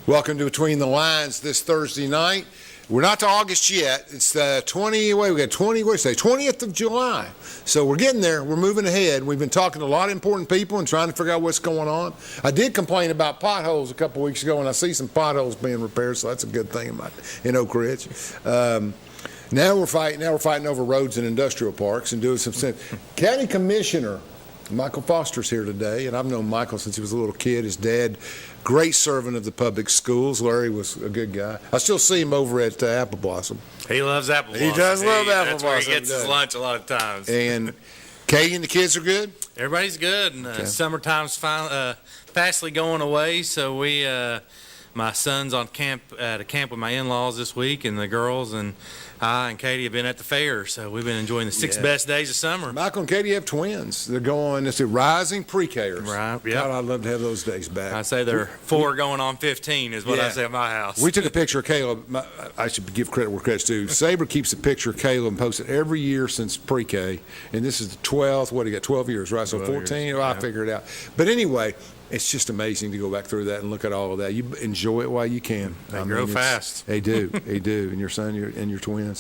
Welcome to Between the Lines this Thursday night. We're not to August yet. It's the 20th of July. So we're getting there. We're moving ahead. We've been talking to a lot of important people and trying to figure out what's going on. I did complain about potholes a couple weeks ago, and I see some potholes being repaired, so that's a good thing in Oak Ridge. Now we're fighting over roads and industrial parks and doing some sense. County Commissioner Michael Foster's here today, and I've known Michael since he was a little kid. His dad, great servant of the public schools. Larry was a good guy. I still see him over at Apple Blossom. He loves Apple Blossom. He does love Apple That's Blossom. That's where he gets his lunch a lot of times. And Katie and the kids are good? Everybody's good. And summertime's fastly going away, so my son's on at a camp with my in-laws this week, and the girls and I and Katie have been at the fair, so we've been enjoying the six best days of summer. Michael and Katie have twins. They're going, it's a rising pre-Kers. Right, yeah. God, I'd love to have those days back. I say they're 4 going on 15 is what I say at my house. We took a picture of Caleb. I should give credit where credit's due. Sabre keeps a picture of Caleb and posts it every year since pre-K, and this is the 12th. What do you got, 12 years, right? So 14? Well, I figured it out. But anyway, it's just amazing to go back through that and look at all of that. You enjoy it while you can. They grow fast. They do. They do. And your son and your twins.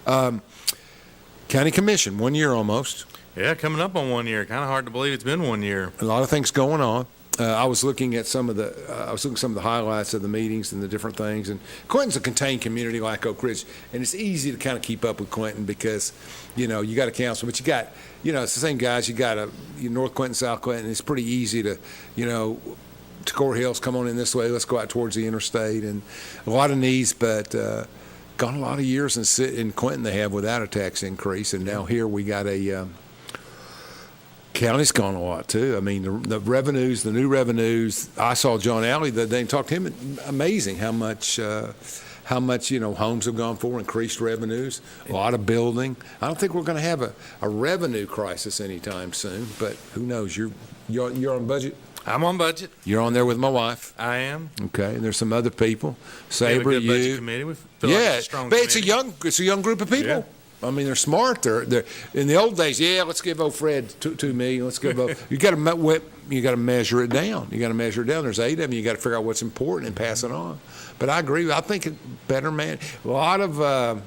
County Commission, 1 year almost. Yeah, coming up on 1 year. Kind of hard to believe it's been 1 year. A lot of things going on. I was looking at some of the highlights of the meetings and the different things. And Quentin's a contained community like Oak Ridge, and it's easy to kind of keep up with Quentin because, you got a council, but you got, it's the same guys. You got North Quentin, South Quentin. It's pretty easy to, Core Hills, come on in this way. Let's go out towards the interstate, and a lot of needs, but gone a lot of years in Quentin they have without a tax increase, and now here we got a. County's gone a lot too. I mean, the revenues, the new revenues. I saw John Alley the other day and talked to him. Amazing how much homes have gone for, increased revenues, a lot of building. I don't think we're going to have a revenue crisis anytime soon, but who knows? You're on budget. I'm on budget. You're on there with my wife. I am. Okay, and there's some other people. Sabre, we have a good budget committee. We feel like it's a strong but committee. it's a young group of people. Yeah. I mean, they're smart. They're in the old days. Yeah, let's give old Fred $2 million. Let's give you got to measure it down. You got to measure it down. There's 8 of them. You got to figure out what's important and pass it on. But I agree. I think it better man. I'd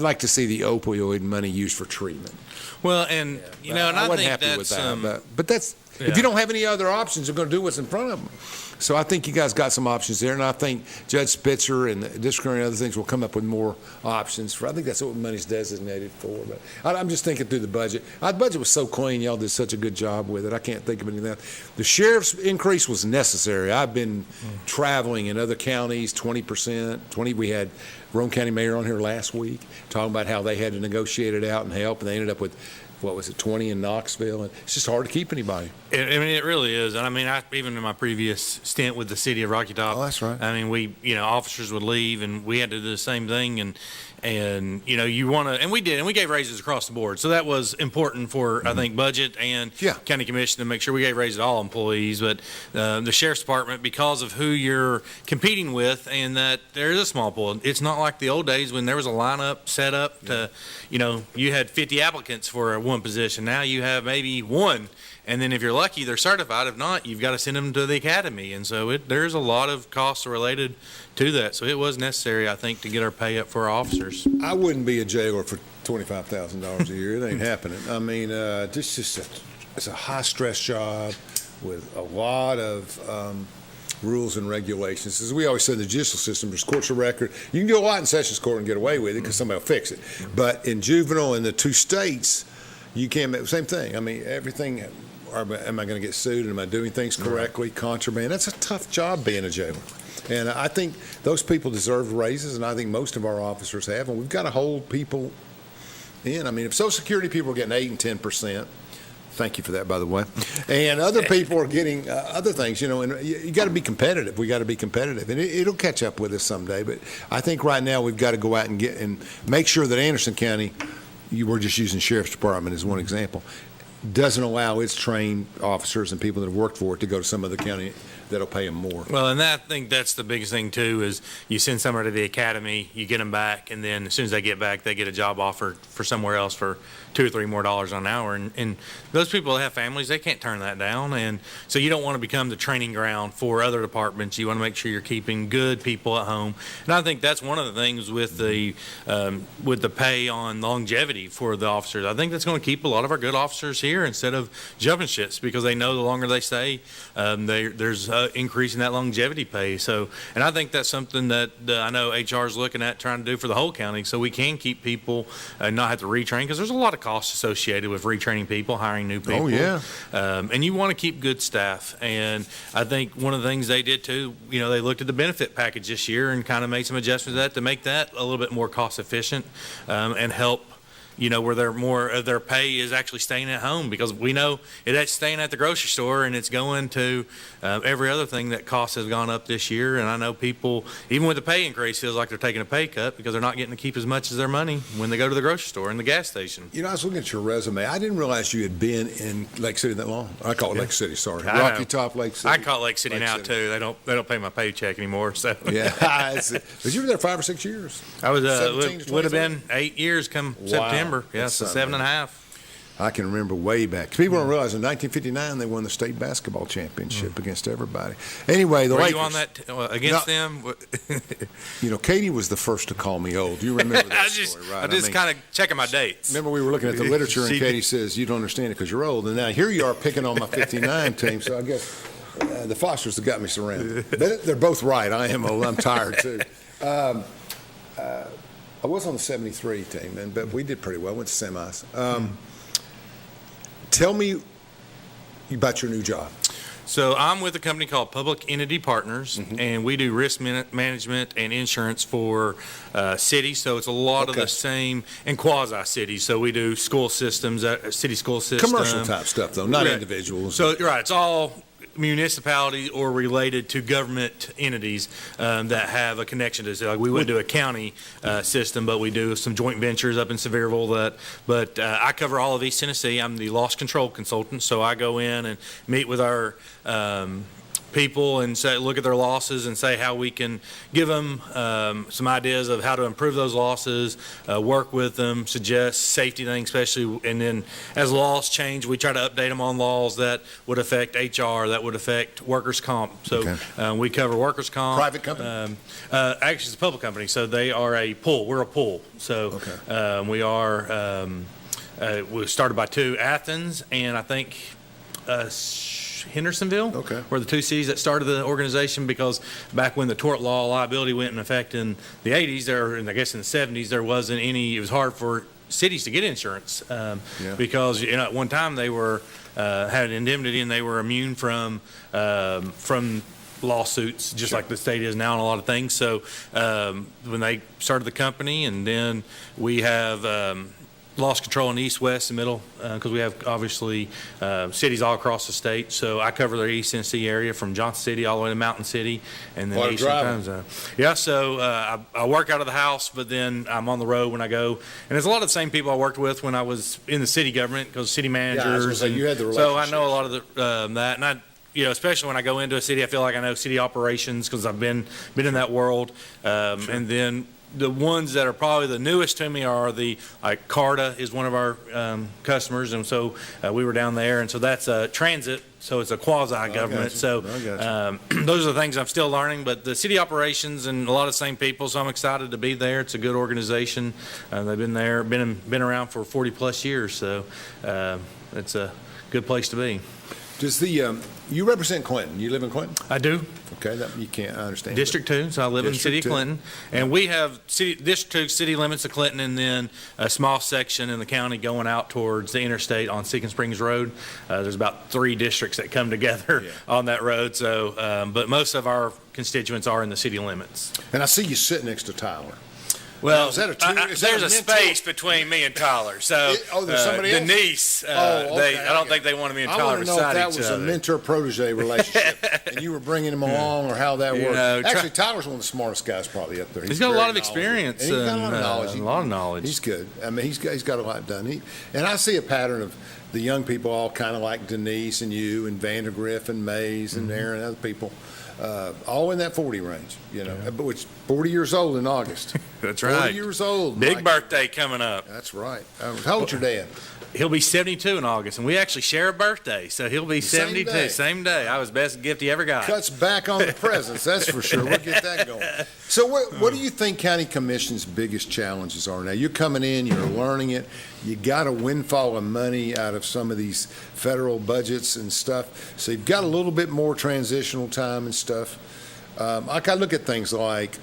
like to see the opioid money used for treatment. Well, and and I wasn't think happy that's with that. But that's if you don't have any other options, they're going to do what's in front of them. So I think you guys got some options there, and I think Judge Spitzer and the district and other things will come up with more options. I think that's what money's designated for. But I'm just thinking through the budget. Our budget was so clean. Y'all did such a good job with it. I can't think of anything else. The sheriff's increase was necessary. I've been traveling in other counties, 20%. We had Rome County Mayor on here last week talking about how they had to negotiate it out and help, and they ended up with 20 in Knoxville, and it's just hard to keep anybody. It really is. And I mean, even in my previous stint with the city of Rocky Top, that's right. I mean, officers would leave, and we had to do the same thing. And you want to, and we did, and we gave raises across the board. So that was important for I think budget and county commission to make sure we gave raises to all employees. But the sheriff's department, because of who you're competing with, and that there is a small pool. It's not like the old days when there was a lineup set up to, you had 50 applicants for one position. Now you have maybe one. And then if you're lucky, they're certified. If not, you've got to send them to the academy. And so there's a lot of costs related to that. So it was necessary, I think, to get our pay up for our officers. I wouldn't be a jailer for $25,000 a year. It ain't happening. I mean, it's a high-stress job with a lot of rules and regulations. As we always say, the judicial system, there's courts of record. You can do a lot in Sessions Court and get away with it because somebody will fix it. But in juvenile in the 2 states, you can't. Same thing. I mean, everything. Am I going to get sued? Am I doing things correctly? Contraband. That's a tough job being a jailer. And I think those people deserve raises, and I think most of our officers have. And we've got to hold people in. I mean, if Social Security people are getting 8 and 10%, thank you for that, by the way, and other people are getting other things, and you got to be competitive. We got to be competitive, and it'll catch up with us someday. But I think right now we've got to go out and make sure that Anderson County, we're just using Sheriff's Department as one example, doesn't allow its trained officers and people that have worked for it to go to some other county that'll pay them more. Well, and I think that's the biggest thing too, is you send somebody to the academy, you get them back, and then as soon as they get back, they get a job offer for somewhere else for $2 or $3 more on an hour. And those people that have families, they can't turn that down. And so you don't want to become the training ground for other departments. You want to make sure you're keeping good people at home. And I think that's one of the things with the pay on longevity for the officers. I think that's going to keep a lot of our good officers here instead of jumping ships, because they know the longer they stay, there's increase in that longevity pay. So, and I think that's something that I know HR is looking at trying to do for the whole county, so we can keep people and not have to retrain, because there's a lot of costs associated with retraining people, hiring new people. Oh, yeah. And you want to keep good staff. And I think one of the things they did too, they looked at the benefit package this year and kind of made some adjustments to that to make that a little bit more cost efficient, and help where they're more of their pay is actually staying at home, because we know it's staying at the grocery store and it's going to every other thing that cost has gone up this year. And I know people, even with the pay increase, feels like they're taking a pay cut because they're not getting to keep as much as their money when they go to the grocery store and the gas station. I was looking at your resume. I didn't realize you had been in Lake City that long. I call it Lake City, sorry. Rocky Top, Lake City. I call it Lake City now too. They don't pay my paycheck anymore. So yeah, but you were there 5 or 6 years. I was would have been 8 years come September. Yeah, so 7.5. I can remember way back. People don't realize in 1959 they won the state basketball championship against everybody. Anyway, the Were Lakers. you on that against them? Katie was the first to call me old. You remember that story, right? I'm just kind of checking my dates. Remember we were looking at the literature and Katie says, you don't understand it because you're old. And now here you are picking on my 59 team. So I guess the Fosters have got me surrounded. But they're both right. I am old. I'm tired too. I was on the 73 team, but we did pretty well. Went to semis. Tell me about your new job. So I'm with a company called Public Entity Partners, and we do risk management and insurance for cities. So it's a lot of the same, and quasi-cities. So we do school systems, city school systems. Commercial type stuff, though, not individuals. So, right, it's all municipalities or related to government entities that have a connection to it. Like we wouldn't do a county system, but we do some joint ventures up in Sevierville. But I cover all of East Tennessee. I'm the loss control consultant, so I go in and meet with our people and look at their losses and say how we can give them some ideas of how to improve those losses, work with them, suggest safety things, especially. And then as laws change, we try to update them on laws that would affect HR, that would affect workers' comp. So we cover workers' comp. Private company? Actually, it's a public company. So they are a pool. We're a pool. So we are, we started by 2, Athens, and I think Hendersonville were the 2 cities that started the organization, because back when the tort law liability went in effect in the 80s, and I guess in the 70s, there wasn't any, it was hard for cities to get insurance because at one time they were had an indemnity and they were immune from lawsuits, just like the state is now on a lot of things. So when they started the company, and then we have loss control in East, West, and Middle, because we have obviously cities all across the state. So I cover the East Tennessee area from Johnson City all the way to Mountain City, and then the Eastern Time Zone. Yeah, so I work out of the house, but then I'm on the road when I go. And it's a lot of the same people I worked with when I was in the city government, because city managers. You had the so I know a lot of that, and I. Especially when I go into a city, I feel like I know city operations because I've been in that world. And then the ones that are probably the newest to me are like CARTA is one of our customers, and so we were down there, and so that's a transit, so it's a quasi-government. So those are the things I'm still learning, but the city operations and a lot of the same people, so I'm excited to be there. It's a good organization. They've been there, been around for 40 plus years, so it's a good place to be. Does you represent Clinton? You live in Clinton? I do. Okay, you can't. I understand. District 2, so I live in the city of Clinton, and we have District 2 city limits of Clinton, and then a small section in the county going out towards the interstate on Seacon Springs Road. There's about 3 districts that come together on that road. So, but most of our constituents are in the city limits. And I see you sit next to Tyler. Well, there's a space between me and Tyler. So there's somebody else? Denise, I don't think they wanted me and Tyler beside each other. I want to know if that was a mentor-protege relationship, and you were bringing him along, or how that worked. Actually, Tyler's one of the smartest guys probably up there. He's got a lot of experience. And he's got a lot of knowledge. A lot of knowledge. He's good. I mean, he's got a lot done. And I see a pattern of the young people, all kind of like Denise and you and Vandergriff and Mays and Aaron and other people, all in that 40 range, but which 40 years old in August. That's right. 40 years old. Big birthday coming up. That's right. How old's your dad? He'll be 72 in August, and we actually share a birthday, so he'll be 72. Same day. I was best gift he ever got. Cuts back on the presents, that's for sure. We'll get that going. So what do you think County Commission's biggest challenges are now? You're coming in, you're learning it. You got a windfall of money out of some of these federal budgets and stuff, so you've got a little bit more transitional time and stuff. I kind of look at things like,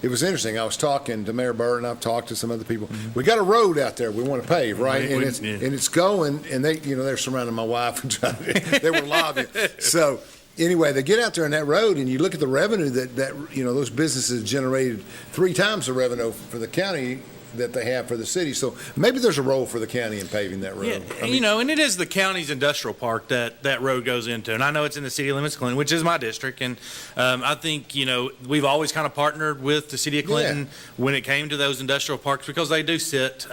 it was interesting. I was talking to Mayor Burr, and I've talked to some other people. We got a road out there we want to pave, right? And it's going, and they're surrounding my wife and trying they were lobbying. So anyway, they get out there on that road, and you look at the revenue that those businesses generated 3 times the revenue for the county that they have for the city. So maybe there's a role for the county in paving that road. Yeah, and it is the county's industrial park that road goes into. And I know it's in the city limits of Clinton, which is my district. And I think, we've always kind of partnered with the city of Clinton when it came to those industrial parks because they do sit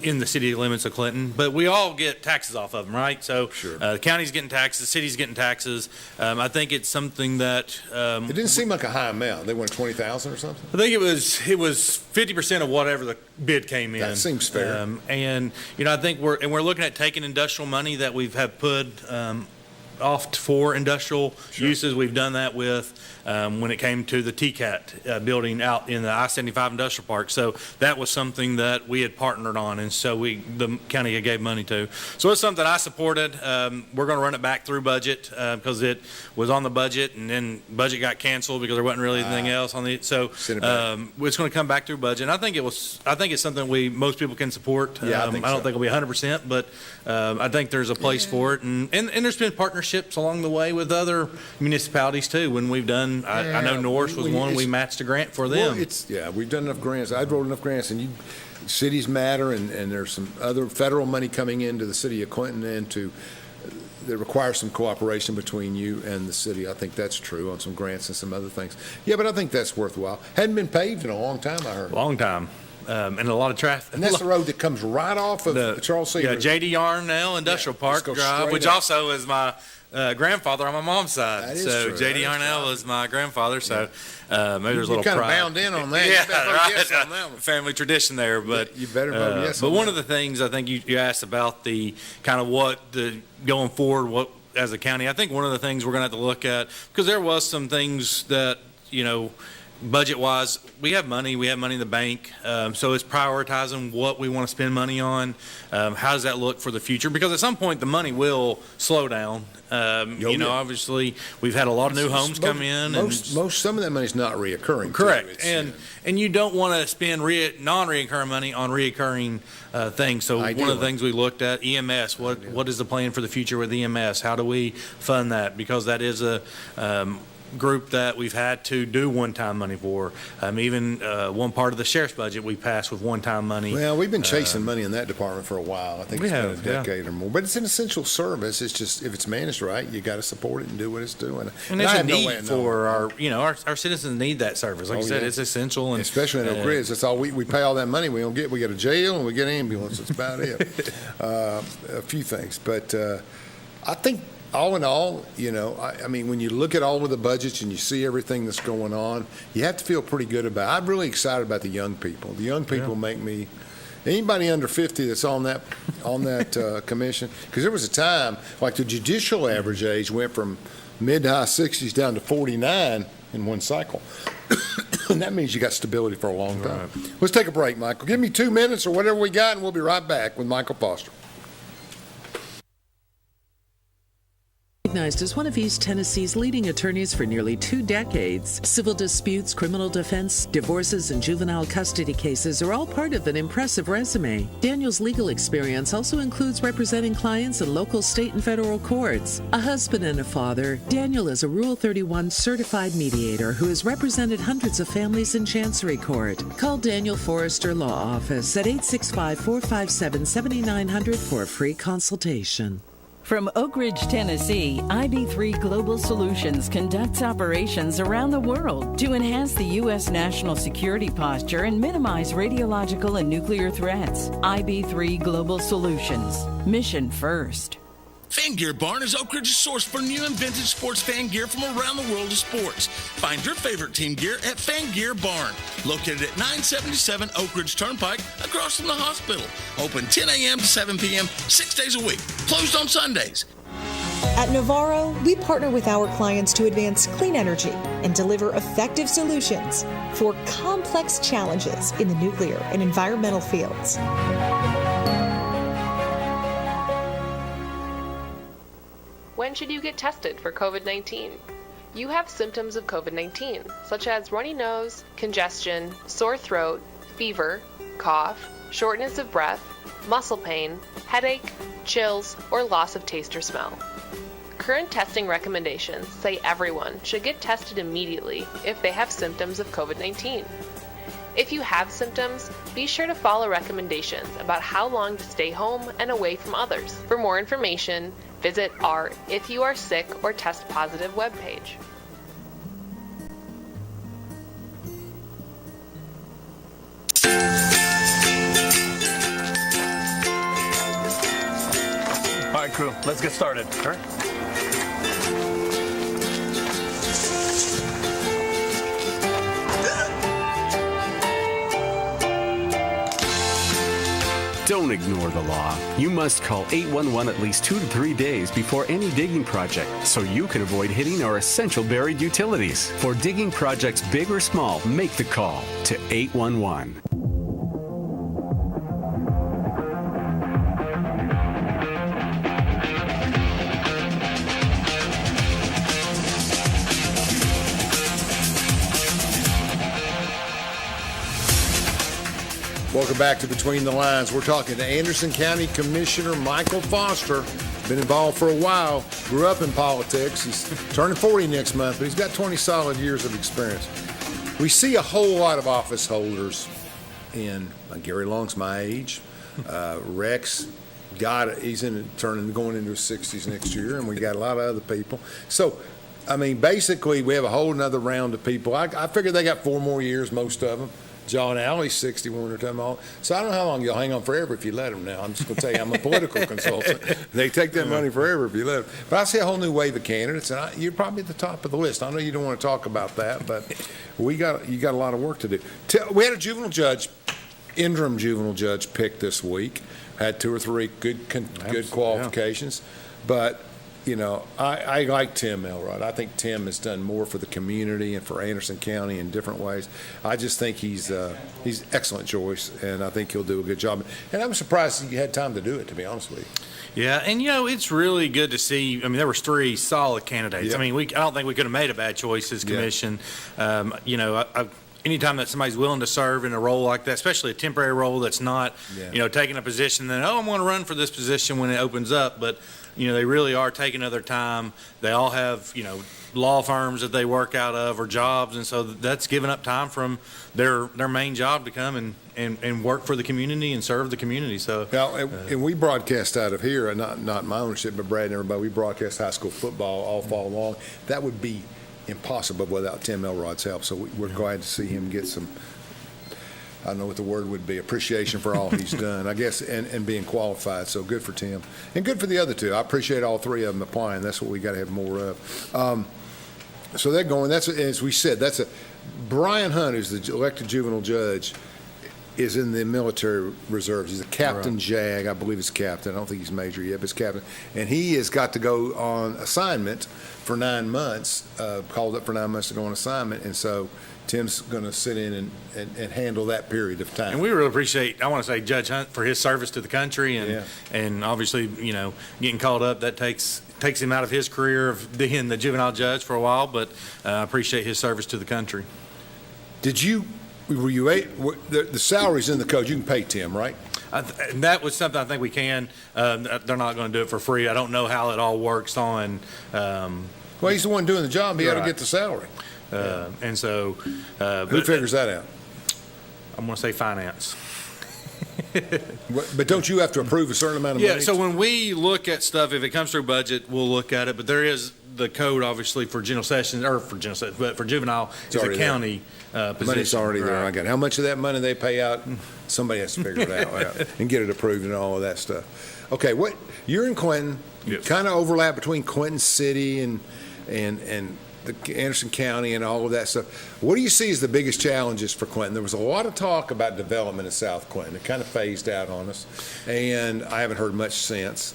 in the city limits of Clinton. But we all get taxes off of them, right? So the county's getting taxes, the city's getting taxes. I think it's something that... it didn't seem like a high amount. They wanted $20,000 or something? I think it was 50% of whatever the bid came in. That seems fair. And I think we're looking at taking industrial money that we've have put off for industrial uses. We've done that with when it came to the TCAT building out in the I-75 Industrial Park. So that was something that we had partnered on, and so the county gave money to. So it's something I supported. We're going to run it back through budget because it was on the budget, and then budget got canceled because there wasn't really anything else on it. So it's going to come back through budget. And I think it's something most people can support. I don't think it'll be 100%, but I think there's a place for it, and there's been partnerships along the way with other municipalities too. When we've done, I know Norris was one. We matched a grant for them. We've done enough grants. I've wrote enough grants, and cities matter, and there's some other federal money coming into the city of Clinton that requires some cooperation between you and the city. I think that's true on some grants and some other things. Yeah, but I think that's worthwhile. Hadn't been paved in a long time, I heard. Long time. And a lot of traffic. And that's the road that comes right off of the Charles C. Yeah, J.D. Yarnell Industrial Park Drive, which also is my grandfather on my mom's side. So J.D. Yarnell was my grandfather. So maybe there's a little pride. You kind of bound in on that. Yeah, right. On that one. Family tradition there. But you better vote yes. But one of the things I think you asked about the kind of going forward, as a county, I think one of the things we're going to have to look at, because there was some things that, budget-wise, we have money in the bank, so it's prioritizing what we want to spend money on. How does that look for the future? Because at some point, the money will slow down. Obviously, we've had a lot of new homes come in. Some of that money's not reoccurring. Correct, and you don't want to spend non-reoccurring money on reoccurring things. So one of the things we looked at, EMS, what is the plan for the future with EMS? How do we fund that? Because that is a group that we've had to do one-time money for. Even one part of the sheriff's budget we passed with one-time money. Well, we've been chasing money in that department for a while. I think it's been a decade or more. But it's an essential service. It's just, if it's managed right, you got to support it and do what it's doing. And there's a need for our citizens need that service. Like you said, it's essential. And especially in Oak Ridge, that's all we pay all that money. We don't get. We get a jail and we get an ambulance. That's about it. A few things, but I think. All in all, I mean, when you look at all of the budgets and you see everything that's going on, you have to feel pretty good about it. I'm really excited about the young people. The young people make me, anybody under 50 that's on that commission, because there was a time, like the judicial average age went from mid to high 60s down to 49 in one cycle. And that means you got stability for a long time. Right. Let's take a break, Michael. Give me 2 minutes or whatever we got, and we'll be right back with Michael Foster. Recognized as one of East Tennessee's leading attorneys for nearly 2 decades. Civil disputes, criminal defense, divorces, and juvenile custody cases are all part of an impressive resume. Daniel's legal experience also includes representing clients in local, state, and federal courts. A husband and a father, Daniel is a Rule 31 certified mediator who has represented hundreds of families in Chancery Court. Call Daniel Forrester Law Office at 865-457-7900 for a free consultation. From Oak Ridge, Tennessee, IB3 Global Solutions conducts operations around the world to enhance the U.S. national security posture and minimize radiological and nuclear threats. IB3 Global Solutions. Mission first. Fan Gear Barn is Oak Ridge's source for new and vintage sports fan gear from around the world of sports. Find your favorite team gear at Fan Gear Barn, located at 977 Oak Ridge Turnpike, across from the hospital. Open 10 a.m. to 7 p.m., 6 days a week. Closed on Sundays. At Navarro, we partner with our clients to advance clean energy and deliver effective solutions for complex challenges in the nuclear and environmental fields. When should you get tested for COVID-19? You have symptoms of COVID-19, such as runny nose, congestion, sore throat, fever, cough, shortness of breath, muscle pain, headache, chills, or loss of taste or smell. Current testing recommendations say everyone should get tested immediately if they have symptoms of COVID-19. If you have symptoms, be sure to follow recommendations about how long to stay home and away from others. For more information, visit our If You Are Sick or Test Positive webpage. All right, crew, let's get started. All right. Don't ignore the law. You must call 811 at least 2 to 3 days before any digging project so you can avoid hitting our essential buried utilities. For digging projects big or small, make the call to 811. Welcome back to Between the Lines. We're talking to Anderson County Commissioner Michael Foster. Been involved for a while. Grew up in politics. He's turning 40 next month, but he's got 20 solid years of experience. We see a whole lot of office holders in Gary Long's my age. Rex he's going into his 60s next year, and we got a lot of other people. So, I mean, basically, we have a whole another round of people. I figure they got 4 more years, most of them. John Alley's 61 or something. So I don't know how long you'll hang on forever if you let them now. I'm just going to tell you, I'm a political consultant. They take that money forever if you let them. But I see a whole new wave of candidates, and you're probably at the top of the list. I know you don't want to talk about that, but you got a lot of work to do. We had a interim juvenile judge picked this week. Had 2 or 3 good qualifications, but you know, I like Tim Elrod. I think Tim has done more for the community and for Anderson County in different ways. I just think he's excellent choice, and I think he'll do a good job. And I'm surprised he had time to do it, to be honest with you. Yeah, and you know, it's really good to see. I mean, there was 3 solid candidates. Yeah. I mean, I don't think we could have made a bad choice as commission. Yeah. You know, anytime that somebody's willing to serve in a role like that, especially a temporary role that's not, you know, taking a position that, I'm going to run for this position when it opens up, but you know, they really are taking other time. They all have, you know, law firms that they work out of or jobs, and so that's giving up time from their main job to come and work for the community and serve the community. So and we broadcast out of here, and not my ownership, but Brad and everybody. We broadcast high school football all fall long. That would be impossible without Tim Elrod's help. So we're glad to see him get some, I don't know what the word would be, appreciation for all he's done, I guess, and being qualified. So good for Tim. And good for the other 2. I appreciate all 3 of them applying. That's what we got to have more of. So they're going. That's, as we said, Brian Hunt, who's the elected juvenile judge, is in the military reserves. He's a captain JAG, I believe he's captain. I don't think he's major yet, but he's captain. And he has got to go on assignment for 9 months, called up for 9 months to go on assignment. And so Tim's going to sit in and handle that period of time. And we really appreciate, I want to say, Judge Hunt for his service to the country, and obviously, you know, getting called up, that takes him out of his career of being the juvenile judge for a while, but I appreciate his service to the country. Were you the salary's in the code? You can pay Tim, right? That was something I think we can. They're not going to do it for free. I don't know how it all works on. Well, he's the one doing the job. He ought to get the salary. And so, who figures that out? I'm going to say finance. But don't you have to approve a certain amount of money? Yeah, so when we look at stuff, if it comes through budget, we'll look at it, but there is the code, obviously, for general sessions, or for general sessions, but for juvenile, it's a county position. Money's already there. Right. I got it. How much of that money they pay out? Somebody has to figure it out and get it approved and all of that stuff. Okay, you're in Clinton. You Yes. kind of overlap between Clinton City and the Anderson County and all of that stuff. What do you see as the biggest challenges for Clinton? There was a lot of talk about development in South Clinton. It kind of phased out on us, and I haven't heard much since.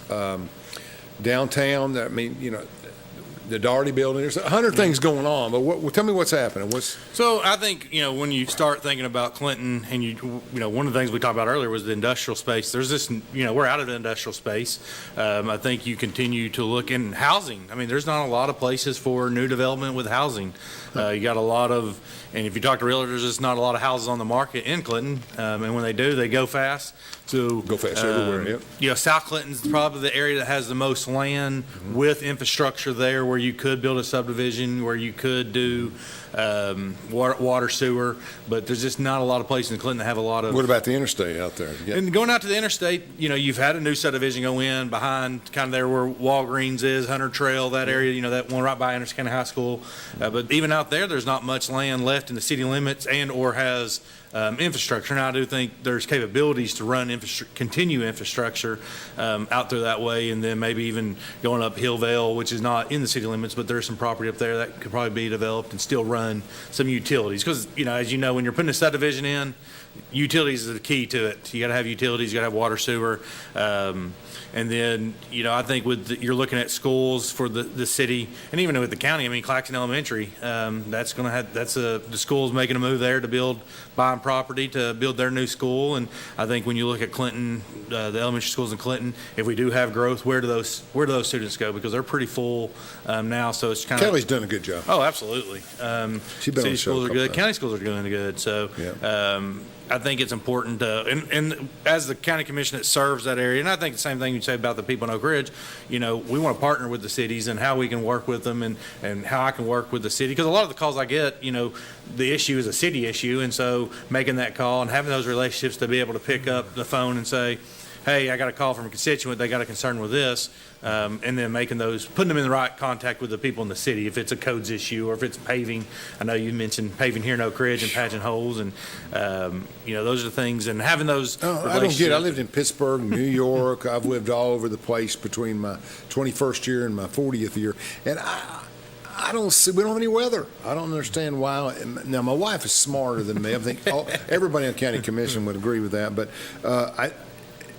Downtown, I mean, the Daugherty building, there's 100 things going on, but tell me what's happening. So I think, when you start thinking about Clinton, and one of the things we talked about earlier was the industrial space. There's this, we're out of the industrial space. I think you continue to look in housing. I mean, there's not a lot of places for new development with housing. You got a lot of, and if you talk to realtors, there's not a lot of houses on the market in Clinton. And when they do, they go fast. So go fast everywhere, yep. South Clinton's probably the area that has the most land with infrastructure there, where you could build a subdivision, where you could do water, sewer, but there's just not a lot of places in Clinton that have a lot of. What about the interstate out there? And going out to the interstate, you've had a new subdivision go in behind kind of there where Walgreens is, Hunter Trail, that area, that one right by Anderson County High School. But even out there's not much land left in the city limits and or has infrastructure. Now, I do think there's capabilities to run continue infrastructure out there that way, and then maybe even going up Hillvale, which is not in the city limits, but there's some property up there that could probably be developed and still run some utilities. Because, as you know, when you're putting a subdivision in, utilities is the key to it. You got to have utilities, you got to have water, sewer. And then, I think you're looking at schools for the city, and even with the county. I mean, Claxton Elementary, the school's making a move there to buying property to build their new school. And I think when you look at Clinton, the elementary schools in Clinton, if we do have growth, where do those students go? Because they're pretty full now. So it's kind of Kelly's done a good job. Oh, absolutely. She's been city on the show schools a are good. couple County schools are doing good. So. Yeah. I think it's important and as the county commission that serves that area, and I think the same thing you say about the people in Oak Ridge, we want to partner with the cities and how we can work with them and how I can work with the city. Because a lot of the calls I get, the issue is a city issue. And so making that call and having those relationships to be able to pick up the phone and say, hey, I got a call from a constituent, they got a concern with this, and then putting them in the right contact with the people in the city, if it's a codes issue or if it's paving. I know you mentioned paving here in Oak Ridge and patching holes, and those are the things, and having those I don't get it. I lived in Pittsburgh, New York. I've lived all over the place between my 21st year and my 40th year, and I don't see, we don't have any weather. I don't understand why. Now, my wife is smarter than me. I think everybody on the county commission would agree with that, but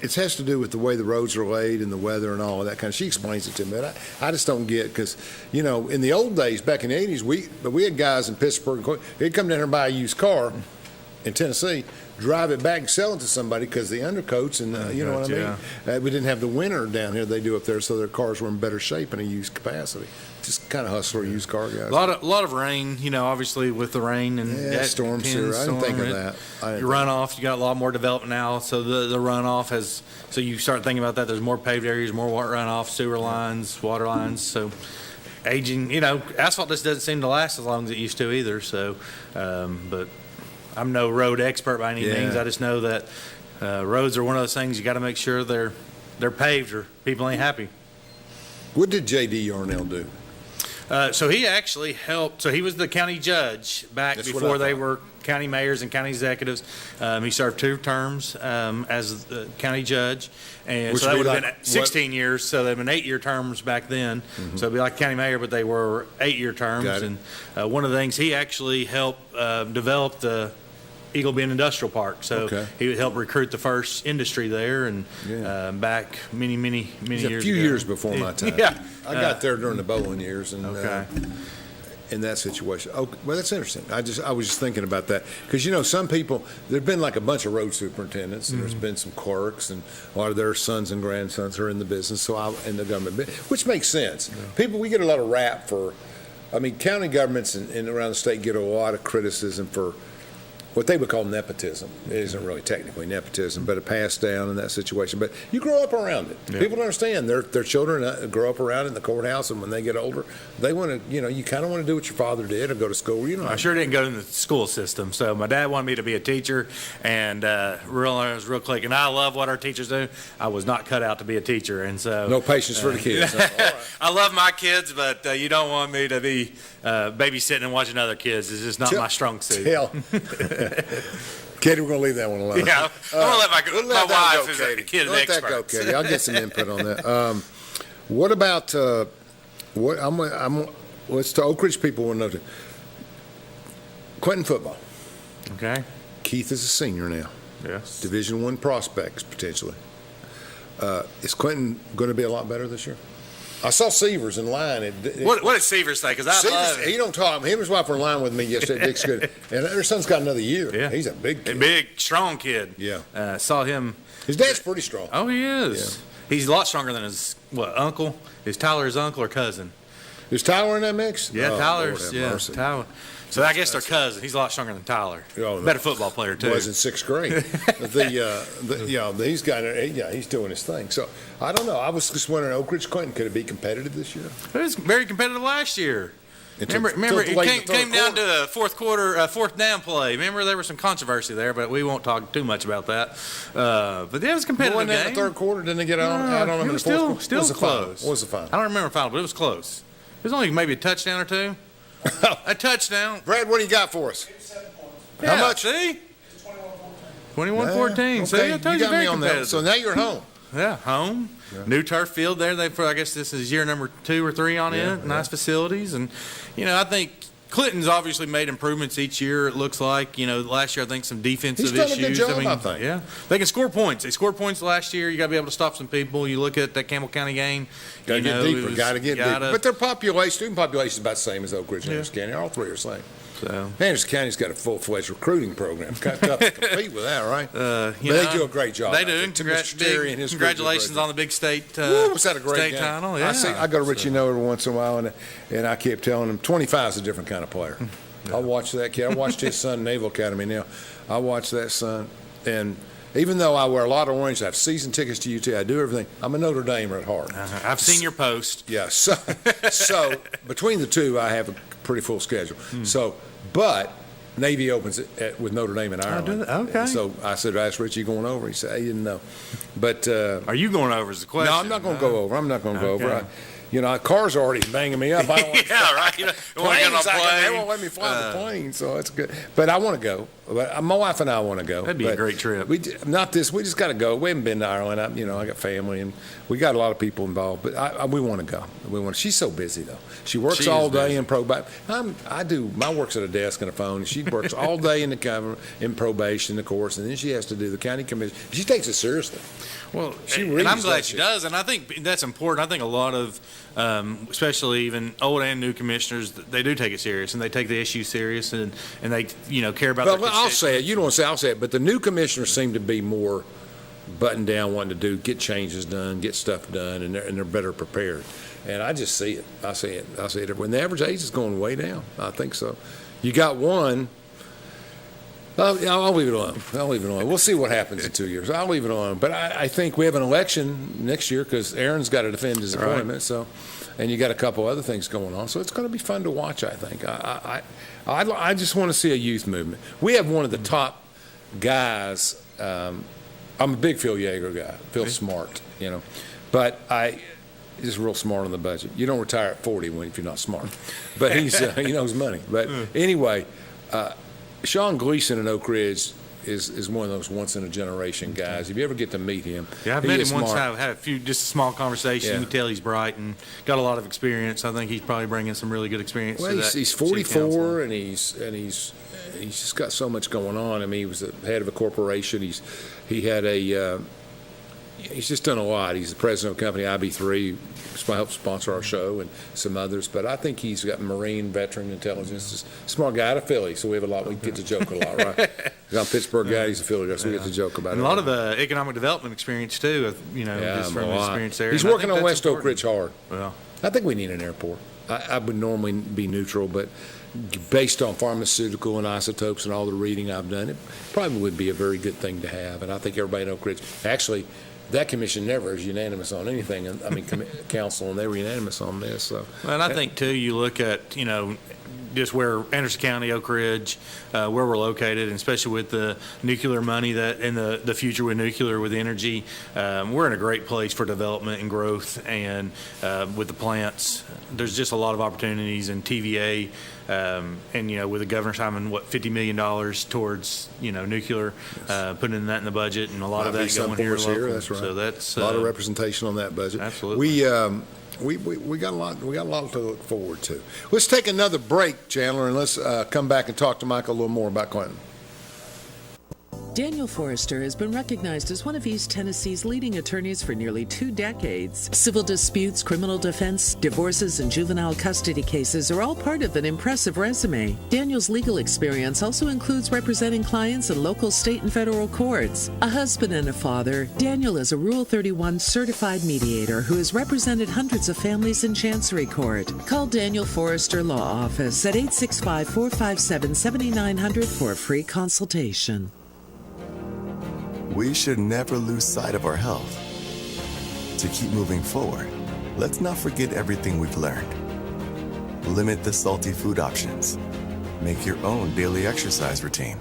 it has to do with the way the roads are laid and the weather and all of that kind of. She explains it to me, but I just don't get, because in the old days back in the 80s, we had guys in Pittsburgh. They'd come down here and buy a used car in Tennessee, drive it back and sell it to somebody because the undercoats and you know what I mean. We didn't have the winter down here they do up there, so their cars were in better shape in a used capacity. Just kind of hustler used car guys. A lot of rain, obviously with the rain and storms here. I didn't think of that. Your runoff, you got a lot more development now, so the runoff has. So you start thinking about that. There's more paved areas, more water runoff, sewer lines, water lines. So aging, asphalt just doesn't seem to last as long as it used to either. So, but I'm no road expert by any means. I just know that roads are one of those things you got to make sure they're paved or people ain't happy. What did J.D. Yarnell do? So he actually helped. So he was the county judge back before they were county mayors and county executives. He served 2 terms as the county judge, and so that would have been 16 years. So they'd been 8-year terms back then. Mm-hmm. So it'd be like county mayor, but they were 8-year terms. And one of the things he actually helped develop the Eagle Bend Industrial Park. So he would help recruit the first industry there, and back many years ago. A few years before my time. I got there during the bowling years, and in that situation. Oh, well, that's interesting. I was just thinking about that because some people, there've been like a bunch of road superintendents, and there's been some clerks, and a lot of their sons and grandsons are in the business, in the government, which makes sense. We get a lot of rap for. I mean, county governments and around the state get a lot of criticism for what they would call nepotism. It isn't really technically nepotism, but it passed down in that situation. But you grow up around it. Yeah. People don't understand. Their children grow up around it in the courthouse, and when they get older, they want to, you kind of want to do what your father did or go to school. I sure didn't go in the school system. So my dad wanted me to be a teacher, and I was real quick. And I love what our teachers do. I was not cut out to be a teacher, and so no patience for the kids. Right. I love my kids, but you don't want me to be babysitting and watching other kids. It's just not my strong suit. Katie, we're going to leave that one alone. Yeah, I'm going to let my wife is a kid Let expert. that go, Katie. I'll get some input on that. What about what's the Oak Ridge people want to know? Quentin football. Okay. Keith is a senior now. Yes. Division I prospects potentially. Is Quentin going to be a lot better this year? I saw Severs in line. What did Severs say? Because love he don't talk. Him and his wife were in line with me yesterday. Dick's good, and their son's got another year. Yeah, he's a big kid. A big, strong kid. Yeah, saw him. His dad's pretty strong. Oh, he is. Yeah. He's a lot stronger than his uncle. Is Tyler his uncle or cousin? Is Tyler in that mix? Yeah, Tyler's. Yeah, Tyler. So I guess they're cousins. He's a lot stronger than Tyler. Better football player too. Was in 6th grade. He's doing his thing. So I don't know. I was just wondering, Oak Ridge Quentin, could it be competitive this year? It was very competitive last year. Remember, it came down to a fourth down play. Remember, there was some controversy there, but we won't talk too much about that. But it was a competitive game. In the third quarter, didn't they get out on them in the fourth quarter? Still close. What was the final? I don't remember the final, but it was close. It was only maybe a touchdown or two. A touchdown. Brad, what do you got for us? 7 points. Yeah, how much? See? It's 21-14. 21-14. Okay, See, I told you got me on that. So now you're at home. Yeah, home. Yeah. New turf field there. I guess this is year number 2 or 3 on it. Nice facilities. And, I think Clinton's obviously made improvements each year, it looks like. Last year I think some defensive issues. He's done a good job, I think. Yeah. They can score points. They scored points last year. You got to be able to stop some people. You look at that Campbell County game. Got to get deeper. Got to get deeper. But their student population is about the same as Oak Ridge and Anderson County. All three are the same. So Anderson County's got a full-fledged recruiting program. It's kind of tough to compete with that, right? But they do a great job. They do. Congratulations on the big state was that a great state game? title. Yeah. I go to Richie Noah every once in a while, and I kept telling him 25 is a different kind of player. I watched that kid. I watched his son in Naval Academy now. I watched that son, and even though I wear a lot of orange, I have season tickets to UT, I do everything. I'm a Notre Damer at heart. I've seen your post. Yeah. So between the two, I have a pretty full schedule. But Navy opens with Notre Dame in Ireland. Okay. So I said, I asked Richie going over. He said, he didn't know. But are you going over is the question? No, I'm not going to go over. I'm not going to go over. Cars are already banging me up. I don't want yeah, right. You they won't let me fly the plane, so it's good. But I want to go. My wife and I want to go. That'd be a great trip. We just got to go. We haven't been to Ireland. I got family, and we got a lot of people involved. But we want to go. She's so busy, though. She works all day in probation. My work's at a desk and a phone. She works all day in probation, of course, and then she has to do the county commission. She takes it seriously. Well, and I'm glad she does, and I think that's important. I think a lot of, especially even old and new commissioners, they do take it serious, and they take the issue serious, and they care about. Well, I'll say it. You don't want to say I'll say it, but the new commissioners seem to be more buttoned down, wanting to get changes done, get stuff done, and they're better prepared. And I just see it. I see it. When the average age is going way down, I think so. You got one. I'll leave it alone. We'll see what happens in 2 years. I'll leave it alone. But I think we have an election next year because Aaron's got to defend his appointment. Right. So, and you got a couple other things going on. So it's going to be fun to watch, I think. I just want to see a youth movement. We have one of the top guys. I'm a big Phil Yeager guy. Phil's smart, But he's real smart on the budget. You don't retire at 40 if you're not smart. But he knows money. But anyway, Sean Gleason in Oak Ridge is one of those once-in-a-generation guys. If you ever get to meet him, I've met him once. I've had just a small conversation. Yeah. You can tell he's bright and got a lot of experience. I think he's probably bringing some really good experience. Well, he's 44, and he's just got so much going on. I mean, he was the head of a corporation. He's just done a lot. He's the president of a company, IB3, helped sponsor our show and some others. But I think he's got Marine veteran intelligence. He's a smart guy out of Philly, so we have a lot. We get to joke a lot, right? He's a Pittsburgh guy. He's a Philly guy, so we get to joke about it. And a lot of economic development experience too. Just from his experience there. He's working on West Oak Ridge hard. Well, I think we need an airport. I would normally be neutral, but based on pharmaceutical and isotopes and all the reading I've done, it probably would be a very good thing to have. And I think everybody in Oak Ridge, actually, that commission never is unanimous on anything. I mean, council, and they were unanimous on this. So, and I think too, you look at just where Anderson County, Oak Ridge, where we're located, and especially with the nuclear money that in the future with nuclear, with energy, we're in a great place for development and growth. And with the plants, there's just a lot of opportunities in TVA. And with the governor signing $50 million towards nuclear, putting that in the budget, and a lot of that going here local. That's right. So that's a lot of representation on that budget. Absolutely. We got a lot to look forward to. Let's take another break, Chandler, and let's come back and talk to Michael a little more about Clinton. Daniel Forrester has been recognized as one of East Tennessee's leading attorneys for nearly 2 decades. Civil disputes, criminal defense, divorces, and juvenile custody cases are all part of an impressive resume. Daniel's legal experience also includes representing clients in local, state, and federal courts. A husband and a father, Daniel is a Rule 31 certified mediator who has represented hundreds of families in Chancery Court. Call Daniel Forrester Law Office at 865-457-7900 for a free consultation. We should never lose sight of our health. To keep moving forward, let's not forget everything we've learned. Limit the salty food options. Make your own daily exercise routine.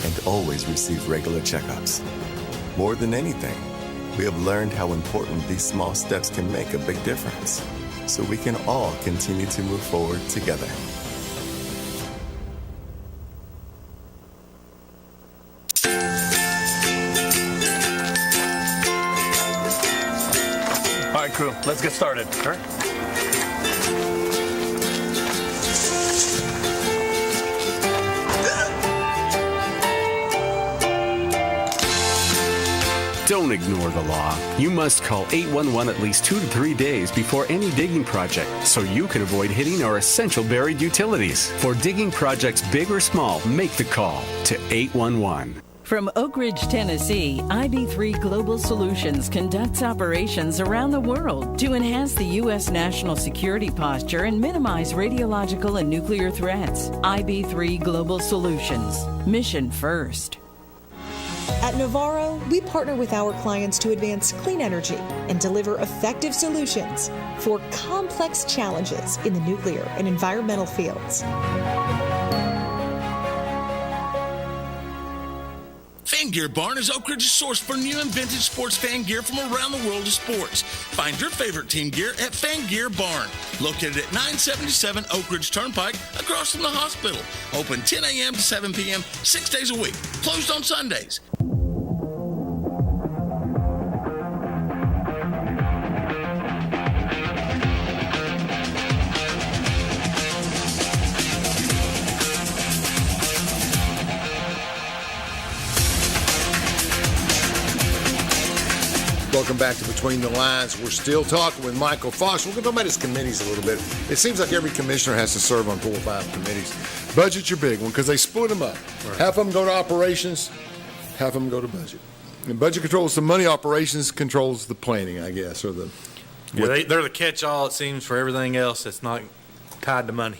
And always receive regular checkups. More than anything, we have learned how important these small steps can make a big difference. So we can all continue to move forward together. All right, crew, let's get started. All right. Don't ignore the law. You must call 811 at least 2 to 3 days before any digging project so you can avoid hitting our essential buried utilities. For digging projects big or small, make the call to 811. From Oak Ridge, Tennessee, IB3 Global Solutions conducts operations around the world to enhance the U.S. national security posture and minimize radiological and nuclear threats. IB3 Global Solutions. Mission first. At Navarro, we partner with our clients to advance clean energy and deliver effective solutions for complex challenges in the nuclear and environmental fields. Fan Gear Barn is Oak Ridge's source for new and vintage sports fan gear from around the world of sports. Find your favorite team gear at Fan Gear Barn, located at 977 Oak Ridge Turnpike, across from the hospital. Open 10 a.m. to 7 p.m., 6 days a week. Closed on Sundays. Welcome back to Between the Lines. We're still talking with Michael Fox. We're going to talk about his committees a little bit. It seems like every commissioner has to serve on 4 or 5 committees. Budget's your big one because they split them up. Right. Half of them go to operations, half of them go to budget. And budget controls the money, operations controls the planning, I guess, or the. Yeah, they're the catch-all, it seems, for everything else that's not tied to money.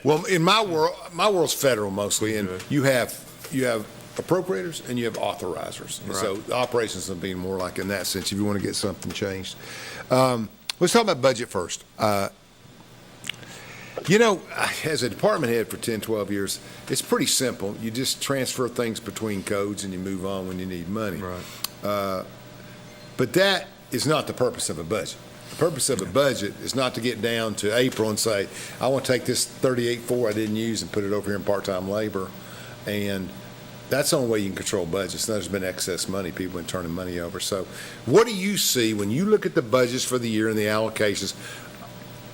Well, in my world's federal mostly, and you have appropriators and you have authorizers. And so the operations will be more like in that sense if you want to get something changed. Let's talk about budget first. As a department head for 10, 12 years, it's pretty simple. You just transfer things between codes and you move on when you need money. Right. But that is not the purpose of a budget. The purpose of a budget is not to get down to April and say, I want to take this 38.4 I didn't use and put it over here in part-time labor. And that's the only way you can control budgets. There's been excess money. People have been turning money over. So what do you see when you look at the budgets for the year and the allocations?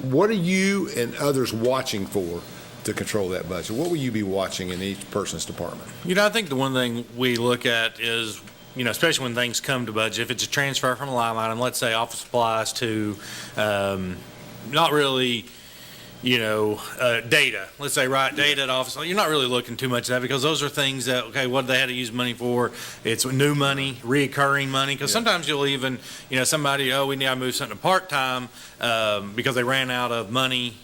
What are you and others watching for to control that budget? What will you be watching in each person's department? I think the one thing we look at is, especially when things come to budget, if it's a transfer from a line item, let's say office supplies to not really data. Let's say data at office. You're not really looking too much at that because those are things that, okay, what they had to use money for? It's new money, reoccurring money. Because sometimes you'll even, somebody, we need to move something to part-time because they ran out of money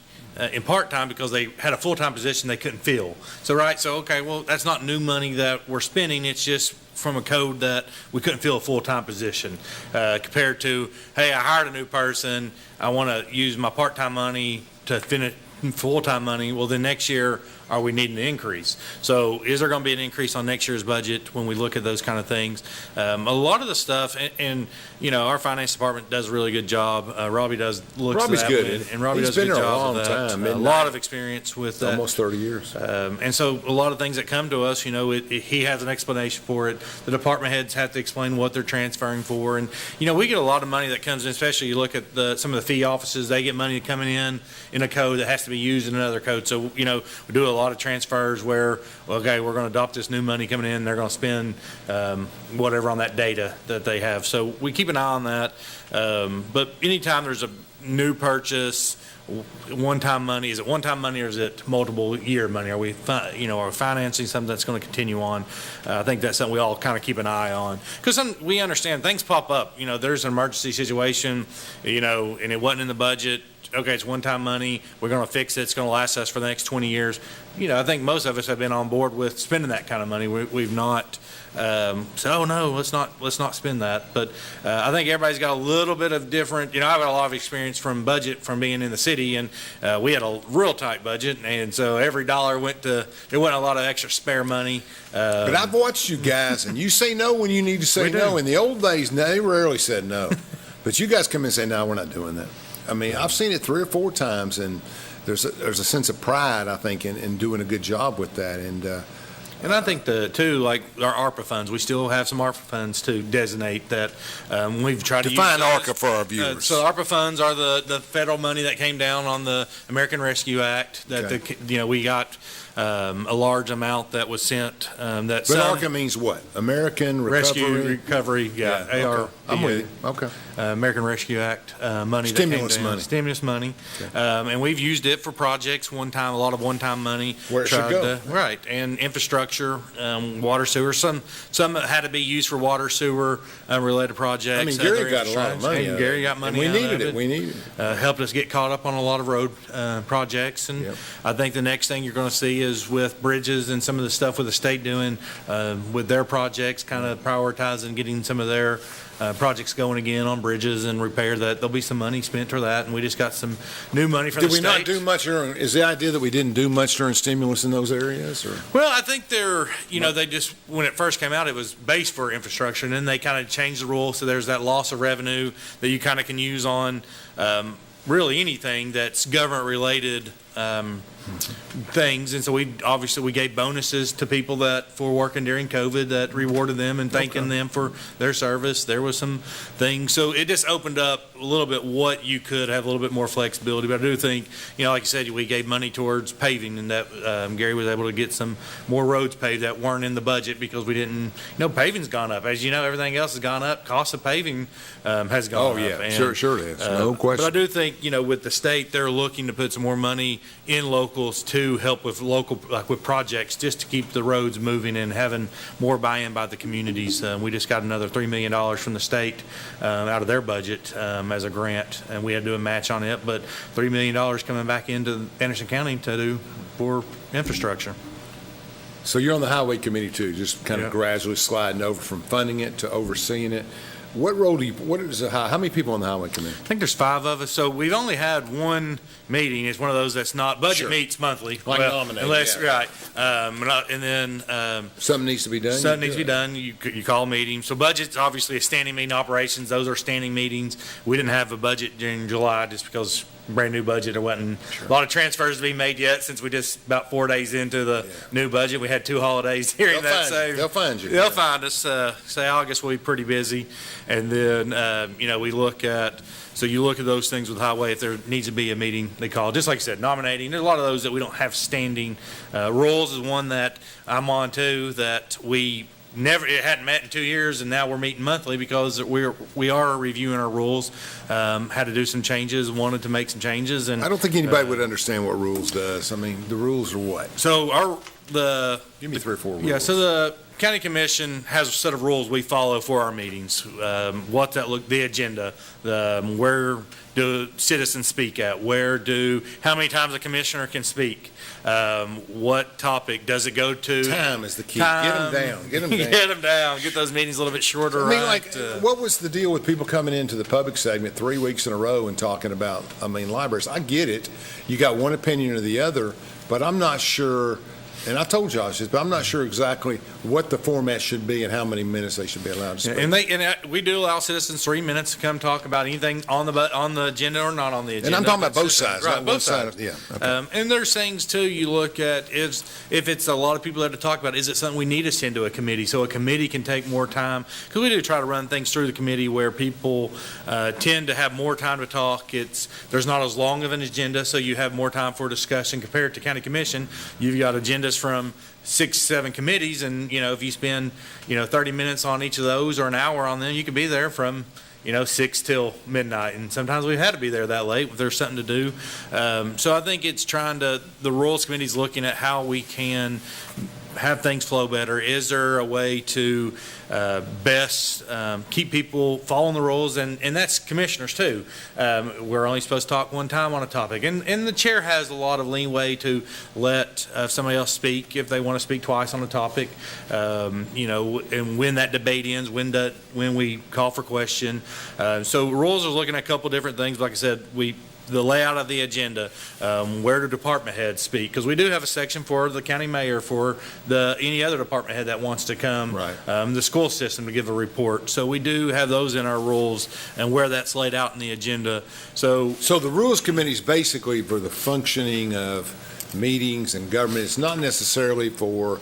in part-time because they had a full-time position they couldn't fill. So, okay, well, that's not new money that we're spending. It's just from a code that we couldn't fill a full-time position compared to, hey, I hired a new person. I want to use my part-time money to finish full-time money. Well, then next year, are we needing an increase? So is there going to be an increase on next year's budget when we look at those kind of things? A lot of the stuff, and our finance department does a really good job. Robbie's good. And Robbie does a good job of that. A lot of experience with that. Almost 30 years. And so a lot of things that come to us, he has an explanation for it. The department heads have to explain what they're transferring for. And, we get a lot of money that comes in, especially you look at some of the fee offices, they get money coming in a code that has to be used in another code. So, we do a lot of transfers where, okay, we're going to adopt this new money coming in, they're going to spend whatever on that data that they have. So we keep an eye on that. But anytime there's a new purchase, one-time money, is it one-time money or is it multiple year money? Are we, are we financing something that's going to continue on? I think that's something we all kind of keep an eye on. Because we understand things pop up. There's an emergency situation, and it wasn't in the budget. Okay, it's one-time money. We're going to fix it. It's going to last us for the next 20 years. I think most of us have been on board with spending that kind of money. We've not said, oh, no, let's not spend that. But I think everybody's got a little bit of different, I've got a lot of experience from budget from being in the city, and we had a real tight budget, and so every dollar there wasn't a lot of extra spare money. But I've watched you guys, and you say no when you need to say no. In the old days, they rarely said no. But you guys come in and say, no, we're not doing that. I mean, I've seen it 3 or 4 times, and there's a sense of pride, I think, in doing a good job with that. And I think too, like our ARPA funds, we still have some ARPA funds to designate that we've tried to define use ARPA for our viewers. So ARPA funds are the federal money that came down on the American Rescue Act. That we got a large amount that was sent. But ARPA means what? American Recovery, yeah. Okay. AR. I'm with you. Okay. American Rescue Act money. Stimulus money. Stimulus money. Okay. And we've used it for projects one time, a lot of one-time money. Where it should go. Right. And infrastructure, water, sewer. Some had to be used for water, sewer related projects. I mean, Gary got a lot of money. And Gary got money. And we needed it. Helped us get caught up on a lot of road projects. And I think the next thing you're going to see is with bridges and some of the stuff with the state doing with their projects, kind of prioritizing getting some of their projects going again on bridges and repair, that there'll be some money spent for that, and we just got some new money from the state. Did we not do much is the idea that we didn't do much during stimulus in those areas? Or? Well, I think they just, when it first came out, it was based for infrastructure, and then they kind of changed the rules, so there's that loss of revenue that you kind of can use on really anything that's government related things. And so we gave bonuses to people that for working during COVID, that rewarded them and thanking them for their service. There was some things, so it just opened up a little bit what you could have a little bit more flexibility. But I do think, like you said, we gave money towards paving, and that Gary was able to get some more roads paved that weren't in the budget because we didn't. Paving's gone up, as you know. Everything else has gone up. Cost of paving has gone up. Oh yeah, and, sure it is. No question. But I do think with the state, they're looking to put some more money in locals to help with with projects, just to keep the roads moving and having more buy-in by the communities. We just got another $3 million from the state out of their budget as a grant, and we had to do a match on it, but $3 million coming back into Anderson County to do for infrastructure. So you're on the highway committee too, just kind of gradually sliding over from funding it to overseeing it. What role how many people on the highway committee? I think there's 5 of us. So we've only had one meeting. It's one of those that's not, budget meets monthly. Like nominated. Unless, right. And then. Something needs to be done? Something needs to be done. You call a meeting. So budget's obviously a standing meeting. Operations, those are standing meetings. We didn't have a budget during July just because brand new budget. There wasn't a lot of transfers to be made yet, since we just about 4 days into the new budget. We had 2 holidays during that. They'll find you. They'll find us. Say August will be pretty busy. And then, we look at, so you look at those things with highway. If there needs to be a meeting, they call. Just like I said, nominating. There's a lot of those that we don't have standing. Rules is one that I'm on too, that we it hadn't met in 2 years, and now we're meeting monthly because we are reviewing our rules. Had to do some changes, wanted to make some changes, and I don't think anybody would understand what rules does. I mean, the rules are what? So give me 3 or 4 rules. Yeah, so the County Commission has a set of rules we follow for our meetings. The agenda, where do citizens speak at, how many times a commissioner can speak, what topic does it go to? Time is the key. Get them down. Get them down. Get those meetings a little bit shorter. I mean, what was the deal with people coming into the public segment 3 weeks in a row and talking about, libraries? I get it. You got one opinion or the other, but I'm not sure. And I told Josh this, but I'm not sure exactly what the format should be and how many minutes they should be allowed to speak. And we do allow citizens 3 minutes to come talk about anything on the agenda or not on the agenda. And I'm talking about both sides, right? Not Both one sides. side. Yeah. Okay. And there's things too. You look at if it's a lot of people there to talk about. Is it something we need to send to a committee so a committee can take more time? Because we do try to run things through the committee where people tend to have more time to talk. There's not as long of an agenda, so you have more time for discussion compared to county commission. You've got agendas from 6, 7 committees, and if you spend 30 minutes on each of those or an hour on them, you could be there from 6 till midnight, and sometimes we've had to be there that late if there's something to do. So I think it's the Rules Committee's looking at how we can have things flow better. Is there a way to best keep people following the rules? And that's commissioners too. We're only supposed to talk one time on a topic. And the chair has a lot of leeway to let somebody else speak if they want to speak twice on a topic. And when that debate ends, when we call for question. So rules are looking at a couple different things. Like I said, the layout of the agenda, where do department heads speak? Because we do have a section for the county mayor, for any other department head that wants to come, right. The school system to give a report. So we do have those in our rules and where that's laid out in the agenda. So the Rules Committee is basically for the functioning of meetings and government. It's not necessarily for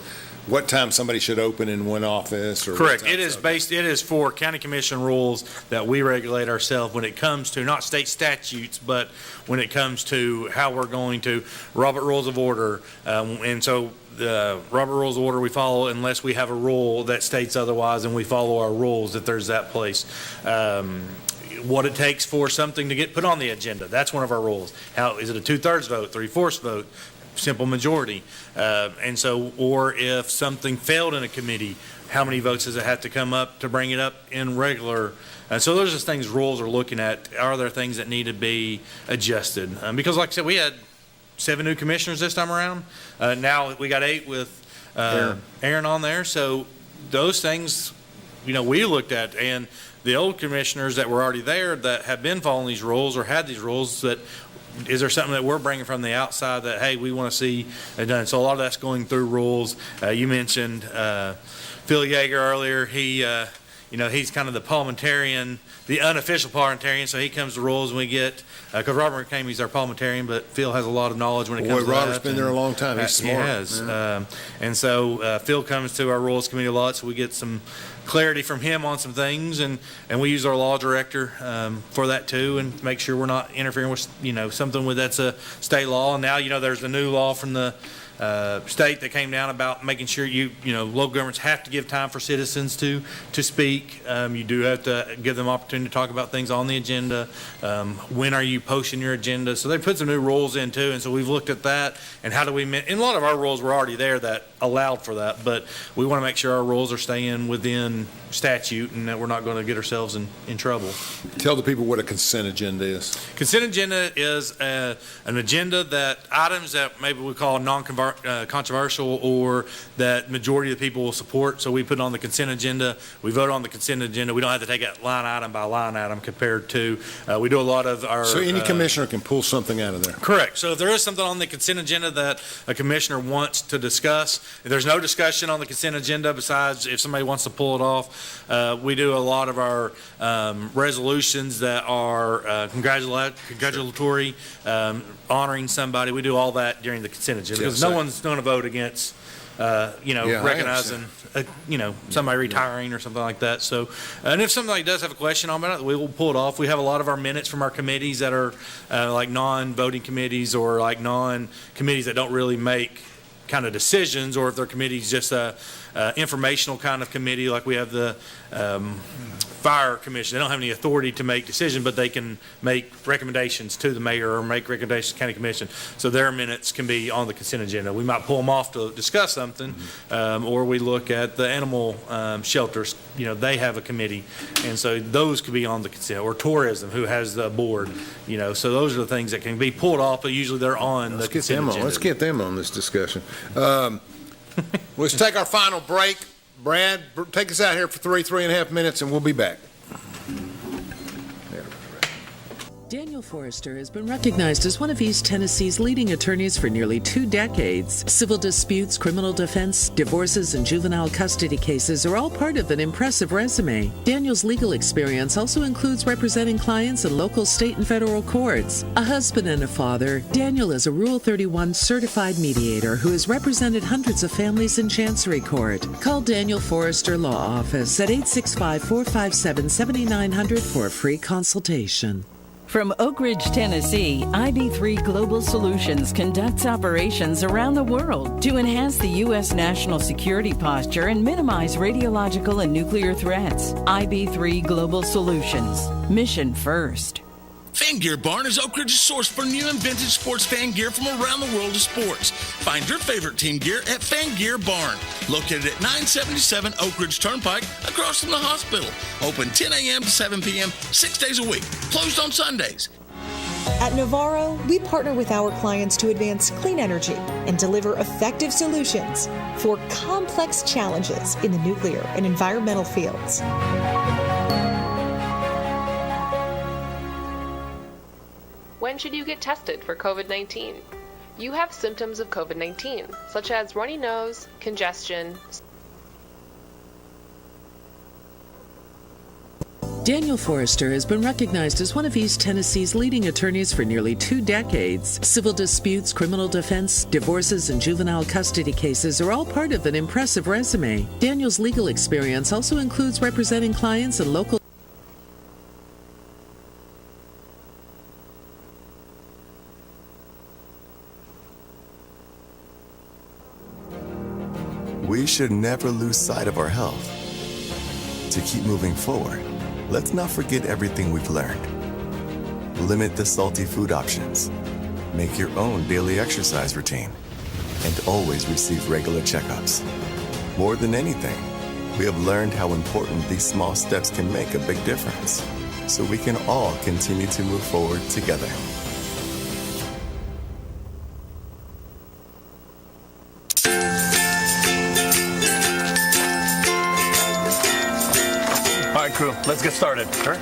what time somebody should open in one office? Or correct. It is for county commission rules that we regulate ourselves when it comes to not state statutes, but when it comes to how we're going to Robert Rules of Order. And so the Robert Rules of Order we follow unless we have a rule that states otherwise, and we follow our rules if there's that place. What it takes for something to get put on the agenda. That's one of our rules. How is it a 2/3 vote, 3/4 vote? Simple majority. Or if something failed in a committee, how many votes does it have to come up to bring it up in regular? So those are just things rules are looking at. Are there things that need to be adjusted? Because like I said, we had 7 new commissioners this time around. Now we got 8 with Aaron on there. So those things, we looked at, and the old commissioners that were already there that have been following these rules or had these rules, that is there something that we're bringing from the outside that, hey, we want to see it done? So a lot of that's going through rules. You mentioned Phil Yeager earlier. He's kind of the parliamentarian, the unofficial parliamentarian, so he comes to rules and we get, because Robert McCamey's our parliamentarian, but Phil has a lot of knowledge when it comes to that. Robert's been there a long time. He's smart. He has. Yeah. And so Phil comes to our Rules Committee a lot, so we get some clarity from him on some things, and we use our law director for that too, and make sure we're not interfering with something that's a state law. And now there's a new law from the state that came down about making sure local governments have to give time for citizens to speak. You do have to give them opportunity to talk about things on the agenda. When are you posting your agenda? So they put some new rules in too, and so we've looked at that and how do we. And a lot of our rules were already there that allowed for that, but we want to make sure our rules are staying within statute and that we're not going to get ourselves in trouble. Tell the people what a consent agenda is. Consent agenda is an agenda that items that maybe we call non-controversial or that majority of the people will support. So we put it on the consent agenda. We vote on the consent agenda. We don't have to take it line item by line item compared to, we do a lot of our. So any commissioner can pull something out of there. Correct. So if there is something on the consent agenda that a commissioner wants to discuss, if there's no discussion on the consent agenda besides if somebody wants to pull it off, we do a lot of our resolutions that are congratulatory, honoring somebody. We do all that during the consent agenda because no one's going to vote against, recognizing, somebody retiring or something like that. So, and if somebody does have a question on it, we will pull it off. We have a lot of our minutes from our committees that are like non-voting committees or like non-committees that don't really make kind of decisions, or if their committee is just a informational kind of committee, like we have the fire commission. They don't have any authority to make decisions, but they can make recommendations to the mayor or make recommendations to the county commission. So their minutes can be on the consent agenda. We might pull them off to discuss something, or we look at the animal shelters. They have a committee, and so those could be on the consent. Or tourism, who has the board. So those are the things that can be pulled off, but usually they're on the consent agenda. Let's get them on this discussion. Let's take our final break. Brad, take us out here for 3.5 minutes, and we'll be back. Daniel Forrester has been recognized as one of East Tennessee's leading attorneys for nearly 2 decades. Civil disputes, criminal defense, divorces, and juvenile custody cases are all part of an impressive resume. Daniel's legal experience also includes representing clients in local, state, and federal courts. A husband and a father, Daniel is a Rule 31 certified mediator who has represented hundreds of families in Chancery Court. Call Daniel Forrester Law Office at 865-457-7900 for a free consultation. From Oak Ridge, Tennessee, IB3 Global Solutions conducts operations around the world to enhance the U.S. national security posture and minimize radiological and nuclear threats. IB3 Global Solutions. Mission first. Fan Gear Barn is Oak Ridge's source for new and vintage sports fan gear from around the world of sports. Find your favorite team gear at Fan Gear Barn, located at 977 Oak Ridge Turnpike, across from the hospital. Open 10 a.m. to 7 p.m., 6 days a week. Closed on Sundays. At Navarro, we partner with our clients to advance clean energy and deliver effective solutions for complex challenges in the nuclear and environmental fields. When should you get tested for COVID-19? You have symptoms of COVID-19, such as runny nose, congestion. Daniel Forrester has been recognized as one of East Tennessee's leading attorneys for nearly 2 decades. Civil disputes, criminal defense, divorces, and juvenile custody cases are all part of an impressive resume. Daniel's legal experience also includes representing clients in local. We should never lose sight of our health. To keep moving forward, let's not forget everything we've learned. Limit the salty food options. Make your own daily exercise routine. And always receive regular checkups. More than anything, we have learned how important these small steps can make a big difference, so we can all continue to move forward together. All right, crew, let's get started. Sure.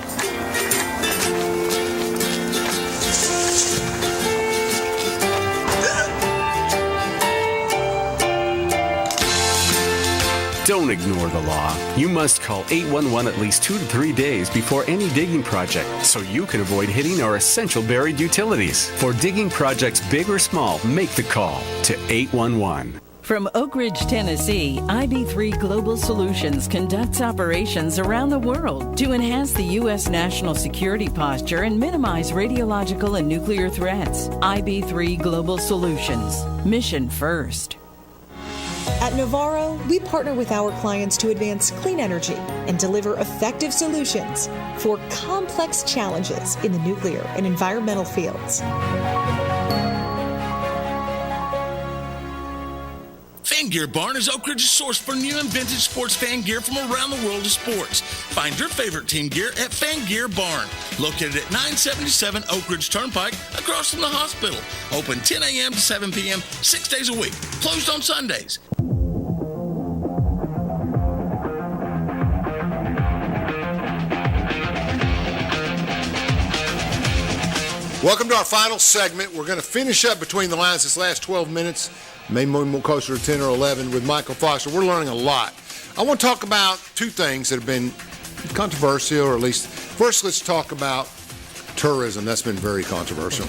Don't ignore the law. You must call 811 at least 2 to 3 days before any digging project, so you can avoid hitting our essential buried utilities. For digging projects big or small, make the call to 811. From Oak Ridge, Tennessee, IB3 Global Solutions conducts operations around the world to enhance the U.S. national security posture and minimize radiological and nuclear threats. IB3 Global Solutions. Mission first. At Navarro, we partner with our clients to advance clean energy and deliver effective solutions for complex challenges in the nuclear and environmental fields. Fan Gear Barn is Oak Ridge's source for new and vintage sports fan gear from around the world of sports. Find your favorite team gear at Fan Gear Barn, located at 977 Oak Ridge Turnpike, across from the hospital. Open 10 a.m. to 7 p.m., 6 days a week. Closed on Sundays. Welcome to our final segment. We're going to finish up between the lines this last 12 minutes, maybe more closer to 10 or 11 with Michael Foster. We're learning a lot. I want to talk about 2 things that have been controversial, or at least, first let's talk about tourism. That's been very controversial.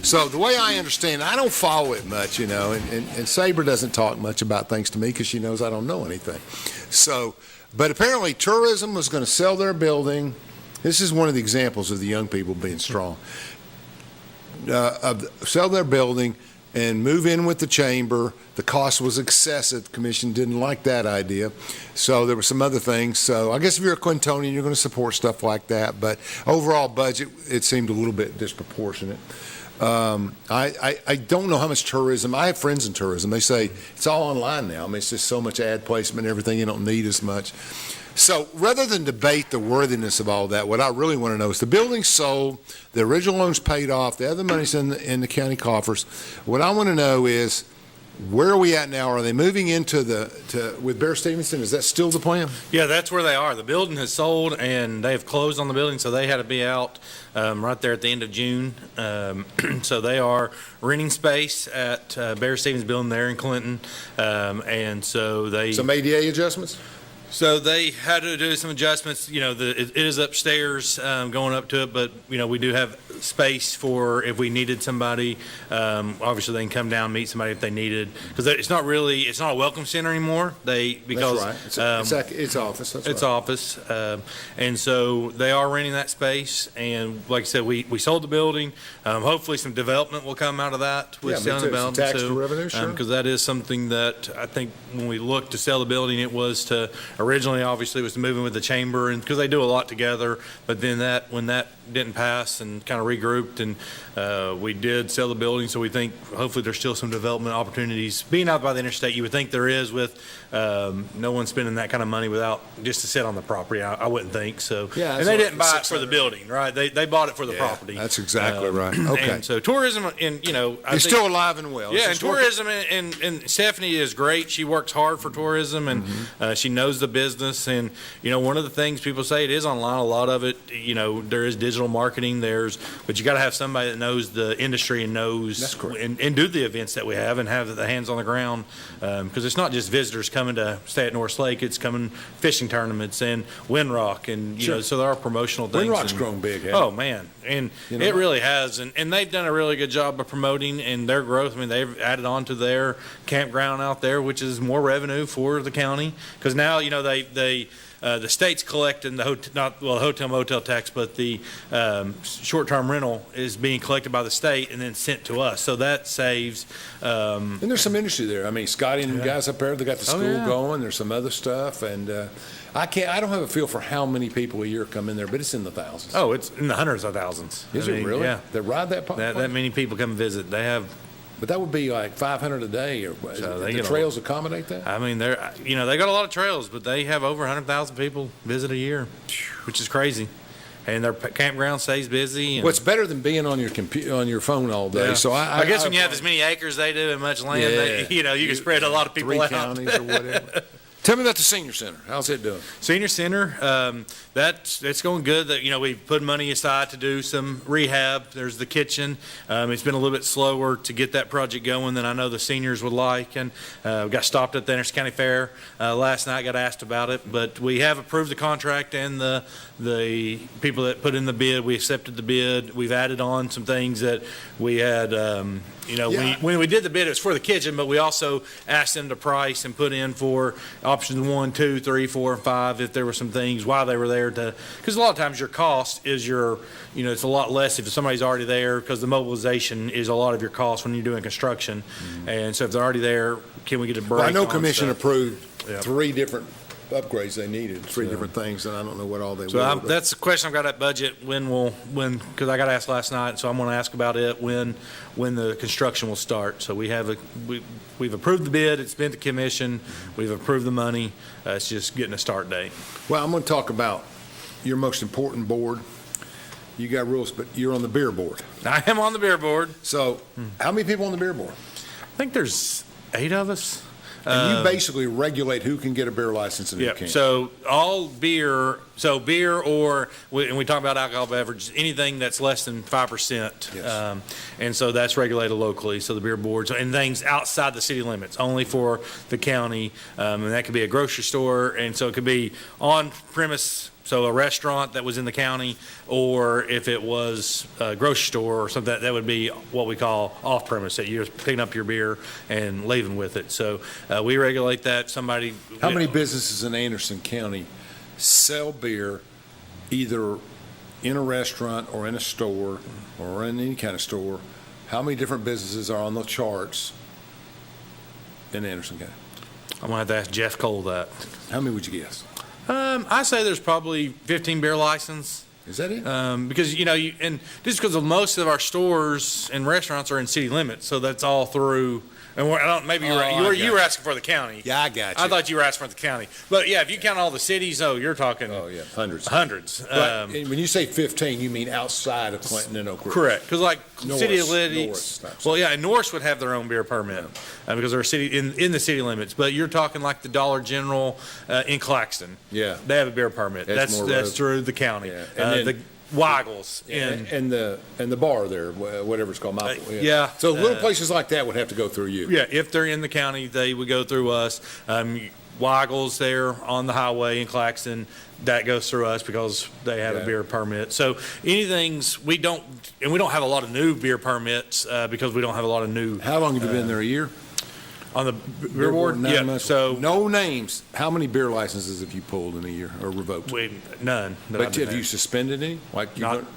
So the way I understand it, I don't follow it much, and Sabre doesn't talk much about things to me because she knows I don't know anything. So, but apparently tourism was going to sell their building. This is one of the examples of the young people being strong. Sell their building and move in with the chamber. The cost was excessive. The commission didn't like that idea. So there were some other things. So I guess if you're a Clintonian, you're going to support stuff like that. But overall budget, it seemed a little bit disproportionate. I don't know how much tourism. I have friends in tourism. They say it's all online now. I mean, it's just so much ad placement and everything. You don't need as much. So rather than debate the worthiness of all that, what I really want to know is the building's sold, the original loan's paid off, the other money's in the county coffers. What I want to know is, where are we at now? Are they moving into with Bear Stevenson? Is that still the plan? Yeah, that's where they are. The building has sold, and they have closed on the building, so they had to be out right there at the end of June. So they are renting space at Bear Stevens building there in Clinton, and so they... Some ADA adjustments? So they had to do some adjustments. You know, it is upstairs going up to it, but, you know, we do have space for if we needed somebody. Obviously, they can come down and meet somebody if they needed. Because it's not a welcome center anymore. Because that's right. It's office. It's office. And so they are renting that space. And like I said, we sold the building. Hopefully some development will come out of that with selling the building. Tax revenue, sure. Because that is something that I think when we looked to sell the building, it was to originally, obviously, was to move in with the chamber, and because they do a lot together. But then when that didn't pass and kind of regrouped, and we did sell the building, so we think hopefully there's still some development opportunities. Being out by the interstate, you would think there is with no one spending that kind of money without just to sit on the property. I wouldn't think so. Yeah, and they didn't buy it for the building, right? They bought it for the property. That's exactly right. Okay. And so tourism, and it's still alive and well. Yeah, and tourism, and Stephanie is great. She works hard for tourism, and she knows the business. And one of the things people say, it is online. A lot of it, there is digital marketing. But you got to have somebody that knows the industry and knows and do the events that we have and have the hands on the ground. Because it's not just visitors coming to stay at North Lake. It's coming fishing tournaments and Windrock, and so there are promotional things. Windrock's grown big. Oh man, and it really has, and they've done a really good job of promoting and their growth. I mean, they've added on to their campground out there, which is more revenue for the county, because now the state's collecting the hotel motel tax, but the short-term rental is being collected by the state and then sent to us. So that saves. And there's some industry there. I mean, Scotty and the guys up there, they got the school going. There's some other stuff, and I don't have a feel for how many people a year come in there, but it's in the thousands. Oh, it's in the hundreds of thousands. Is it really? Yeah. They ride that park? That many people come visit. They have. But that would be like 500 a day, or so the trails accommodate that? I mean, they got a lot of trails, but they have over 100,000 people visit a year, which is crazy. And their campground stays busy. Well, it's better than being on your phone all day. Yeah. So I guess when you have as many acres they do and much land, you can spread a lot of people out. 3 counties or whatever. Tell me about the senior center. How's it doing? Senior center, that's going good. We've put money aside to do some rehab. There's the kitchen. It's been a little bit slower to get that project going than I know the seniors would like. And got stopped at the Anderson County Fair last night. Got asked about it, but we have approved the contract and the people that put in the bid. We accepted the bid. We've added on some things that we had. When we did the bid, it was for the kitchen, but we also asked them to price and put in for options 1, 2, 3, 4, and 5 if there were some things while they were there because a lot of times your cost is it's a lot less if somebody's already there, because the mobilization is a lot of your cost when you're doing construction. And so if they're already there, can we get a break? Well, I know commission approved 3 different upgrades they needed, 3 different things, and I don't know what all they were. That's the question I've got at budget, because I got asked last night, so I'm going to ask about it when the construction will start. So we've approved the bid, it's been to commission, we've approved the money, it's just getting a start date. Well, I'm going to talk about your most important board. You got rules, but you're on the beer board. I am on the beer board. So how many people on the beer board? I think there's 8 of us. And you basically regulate who can get a beer license and who can't. So all beer, and we talk about alcohol beverages, anything that's less than 5%. Yes. And so that's regulated locally. So the beer boards and things outside the city limits, only for the county. And that could be a grocery store. And so it could be on premise. So a restaurant that was in the county, or if it was a grocery store or something, that would be what we call off-premise, that you're picking up your beer and leaving with it. So we regulate that. How many businesses in Anderson County sell beer either in a restaurant or in a store or in any kind of store how many different businesses are on the charts in Anderson County? I'm going to have to ask Jeff Cole that. How many would you guess? I say there's probably 15 beer license. Is that it? Because, and just because of most of our stores and restaurants are in city limits, so that's all through. And maybe you were asking for the county. Yeah, I got you. I thought you were asking for the county. But, yeah, if you count all the cities, you're talking. Oh, yeah, hundreds. But when you say 15, you mean outside of Clinton and Oak Ridge? Correct. Because, City of Norris, well, yeah, and Norris would have their own beer permit because they're in the city limits. But you're talking like the Dollar General in Claxton. Yeah. They have a beer permit. That's through the county. Yeah. And the Weigels and the bar there, whatever it's called. Yeah. So little places like that would have to go through you. Yeah, if they're in the county, they would go through us. Weigels there on the highway in Claxton, that goes through us because they have a beer permit. So we don't have a lot of new beer permits because we don't have a lot of new. How long have you been there? A year? On the beer board? 9 months. So no names. How many beer licenses have you pulled in a year or revoked? None. But have you suspended any?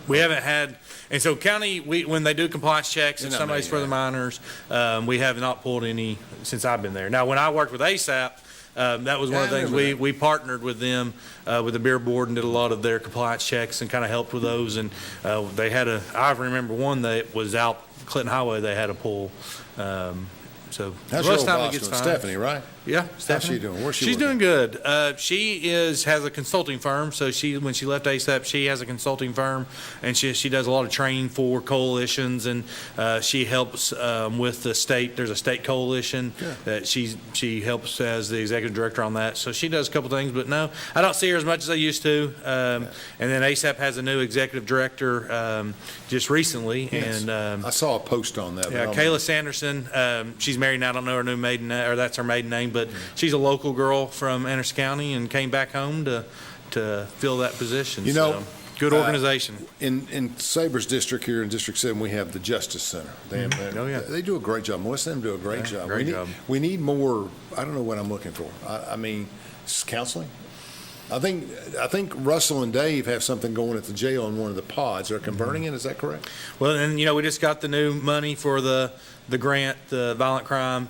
We haven't had. And so county, when they do compliance checks, if somebody's for the minors, we have not pulled any since I've been there. Now, when I worked with ASAP, that was one of the things we partnered with them, with the beer board, and did a lot of their compliance checks and kind of helped with those. And they had I remember one that was out Clinton Highway. They had a pull. So how's your old boss doing? Stephanie, right? Yeah, how's she doing? Where's she? She's doing good. She has a consulting firm. So when she left ASAP, she has a consulting firm, and she does a lot of training for coalitions, and she helps with the state. There's a state coalition that she helps as the executive director on that. So she does a couple things, but no, I don't see her as much as I used to. And then ASAP has a new executive director just recently, and I saw a post on that. Yeah, Kayla Sanderson. She's married now. I don't know her new maiden name, or that's her maiden name, but she's a local girl from Anderson County and came back home to fill that position. Good organization. In Saber's district here in District 7, we have the Justice Center. They do a great job. Most of them do a great job. We need more. I don't know what I'm looking for. I mean, counseling. I think Russell and Dave have something going at the jail in one of the pods. They're converting it. Is that correct? Well, and we just got the new money for the grant, the violent crime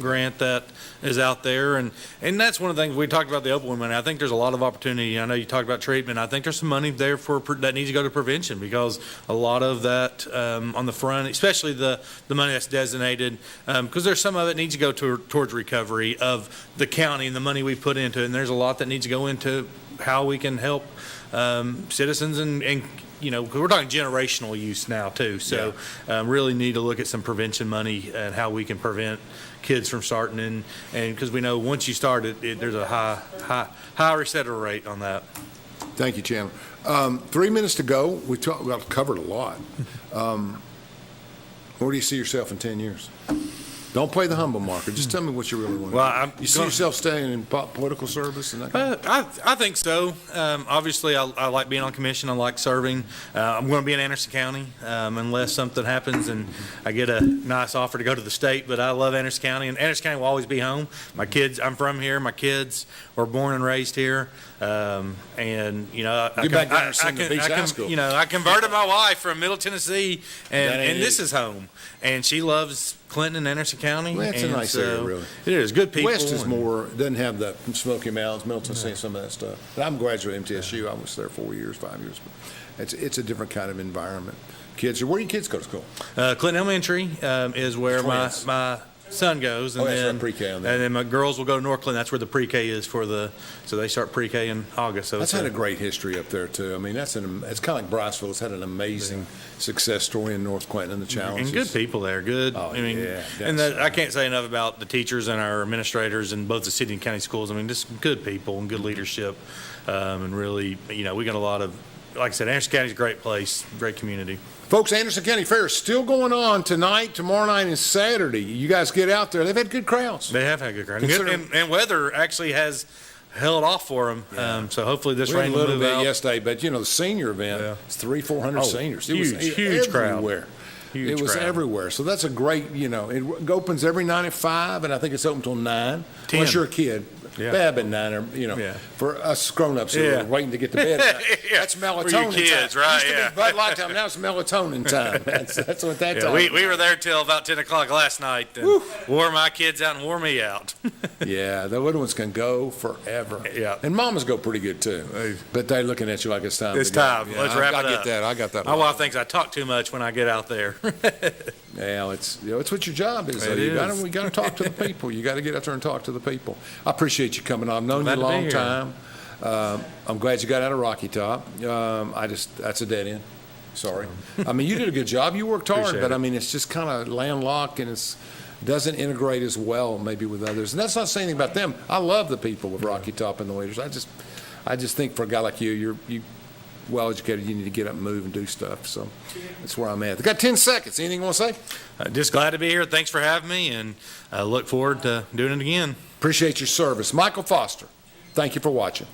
grant that is out there, and that's one of the things we talked about, the opioid money. I think there's a lot of opportunity. I know you talked about treatment. I think there's some money there that needs to go to prevention, because a lot of that on the front, especially the money that's designated, because there's some of it needs to go towards recovery of the county and the money we put into it, and there's a lot that needs to go into how we can help citizens and we're talking generational use now too. So really need to look at some prevention money and how we can prevent kids from starting, and because we know once you start there's a high recidivist rate on that. Thank you, Chandler. 3 minutes to go. We've covered a lot. Where do you see yourself in 10 years? Don't play the humble marker. Just tell me what you really want to do. You see yourself staying in political service? And that kind of I think so. Obviously, I like being on commission. I like serving. I'm going to be in Anderson County unless something happens and I get a nice offer to go to the state. But I love Anderson County, and Anderson County will always be home. My kids, I'm from here. My kids were born and raised here. I converted my wife from Middle Tennessee, and this is home. And she loves Clinton and Anderson County. Well, that's a nice area, really. It is. Good people. West is doesn't have the Smoky Mountains, Middle Tennessee, some of that stuff. But I'm graduate MTSU. I was there 4 years, 5 years. But it's a different kind of environment. Where do your kids go to school? Clinton Elementary is where my son goes, and then pre-K on that. And then my girls will go to North Clinton. That's where the pre-K is so they start pre-K in August. So that's had a great history up there too. I mean, it's kind of like Briceville. It's had an amazing success story in North Clinton and the challenges. And good people there. Good. I can't say enough about the teachers and our administrators in both the city and county schools. I mean, just good people and good leadership, and really, we got a lot of. Like I said, Anderson County is a great place, great community. Folks, Anderson County Fair is still going on tonight, tomorrow night, and Saturday. You guys get out there. They've had good crowds. They have had good crowds. And weather actually has held off for them. Yeah. So hopefully this rain will move out. We had a little bit yesterday, but the senior event, it's 300-400 seniors. It was huge everywhere. Crowd. It was everywhere. So that's a great, it opens every night at 5, and I think it's open till 9. 10. Unless you're a kid. Bed at 9, or for us grown-ups who are waiting to get to bed. That's melatonin kids, time. right? It used to be Bud Light time. Now it's melatonin time. That's what that time. We were there till about 10 o'clock last night and wore my kids out and wore me out. Yeah, the little ones can go forever. Yeah, and mamas go pretty good too. But they're looking at you like it's time. It's time. Yeah, Let's wrap it up. I get that. My wife thinks I talk too much when I get out there. Yeah, it's what your job is. We got to talk to the people. You got to get out there and talk to the people. I appreciate you coming on. I've known you a long time. I'm glad you got out of Rocky Top. That's a dead end. Sorry. I mean, you did a good job. You worked hard, but I mean, it's just kind of landlocked and it doesn't integrate as well maybe with others. And that's not saying anything about them. I love the people of Rocky Top and the leaders. I just think for a guy like you, you're well educated. You need to get up and move and do stuff. So that's where I'm at. I got 10 seconds. Anything you want to say? Just glad to be here. Thanks for having me, and I look forward to doing it again. Appreciate your service. Michael Foster, thank you for watching.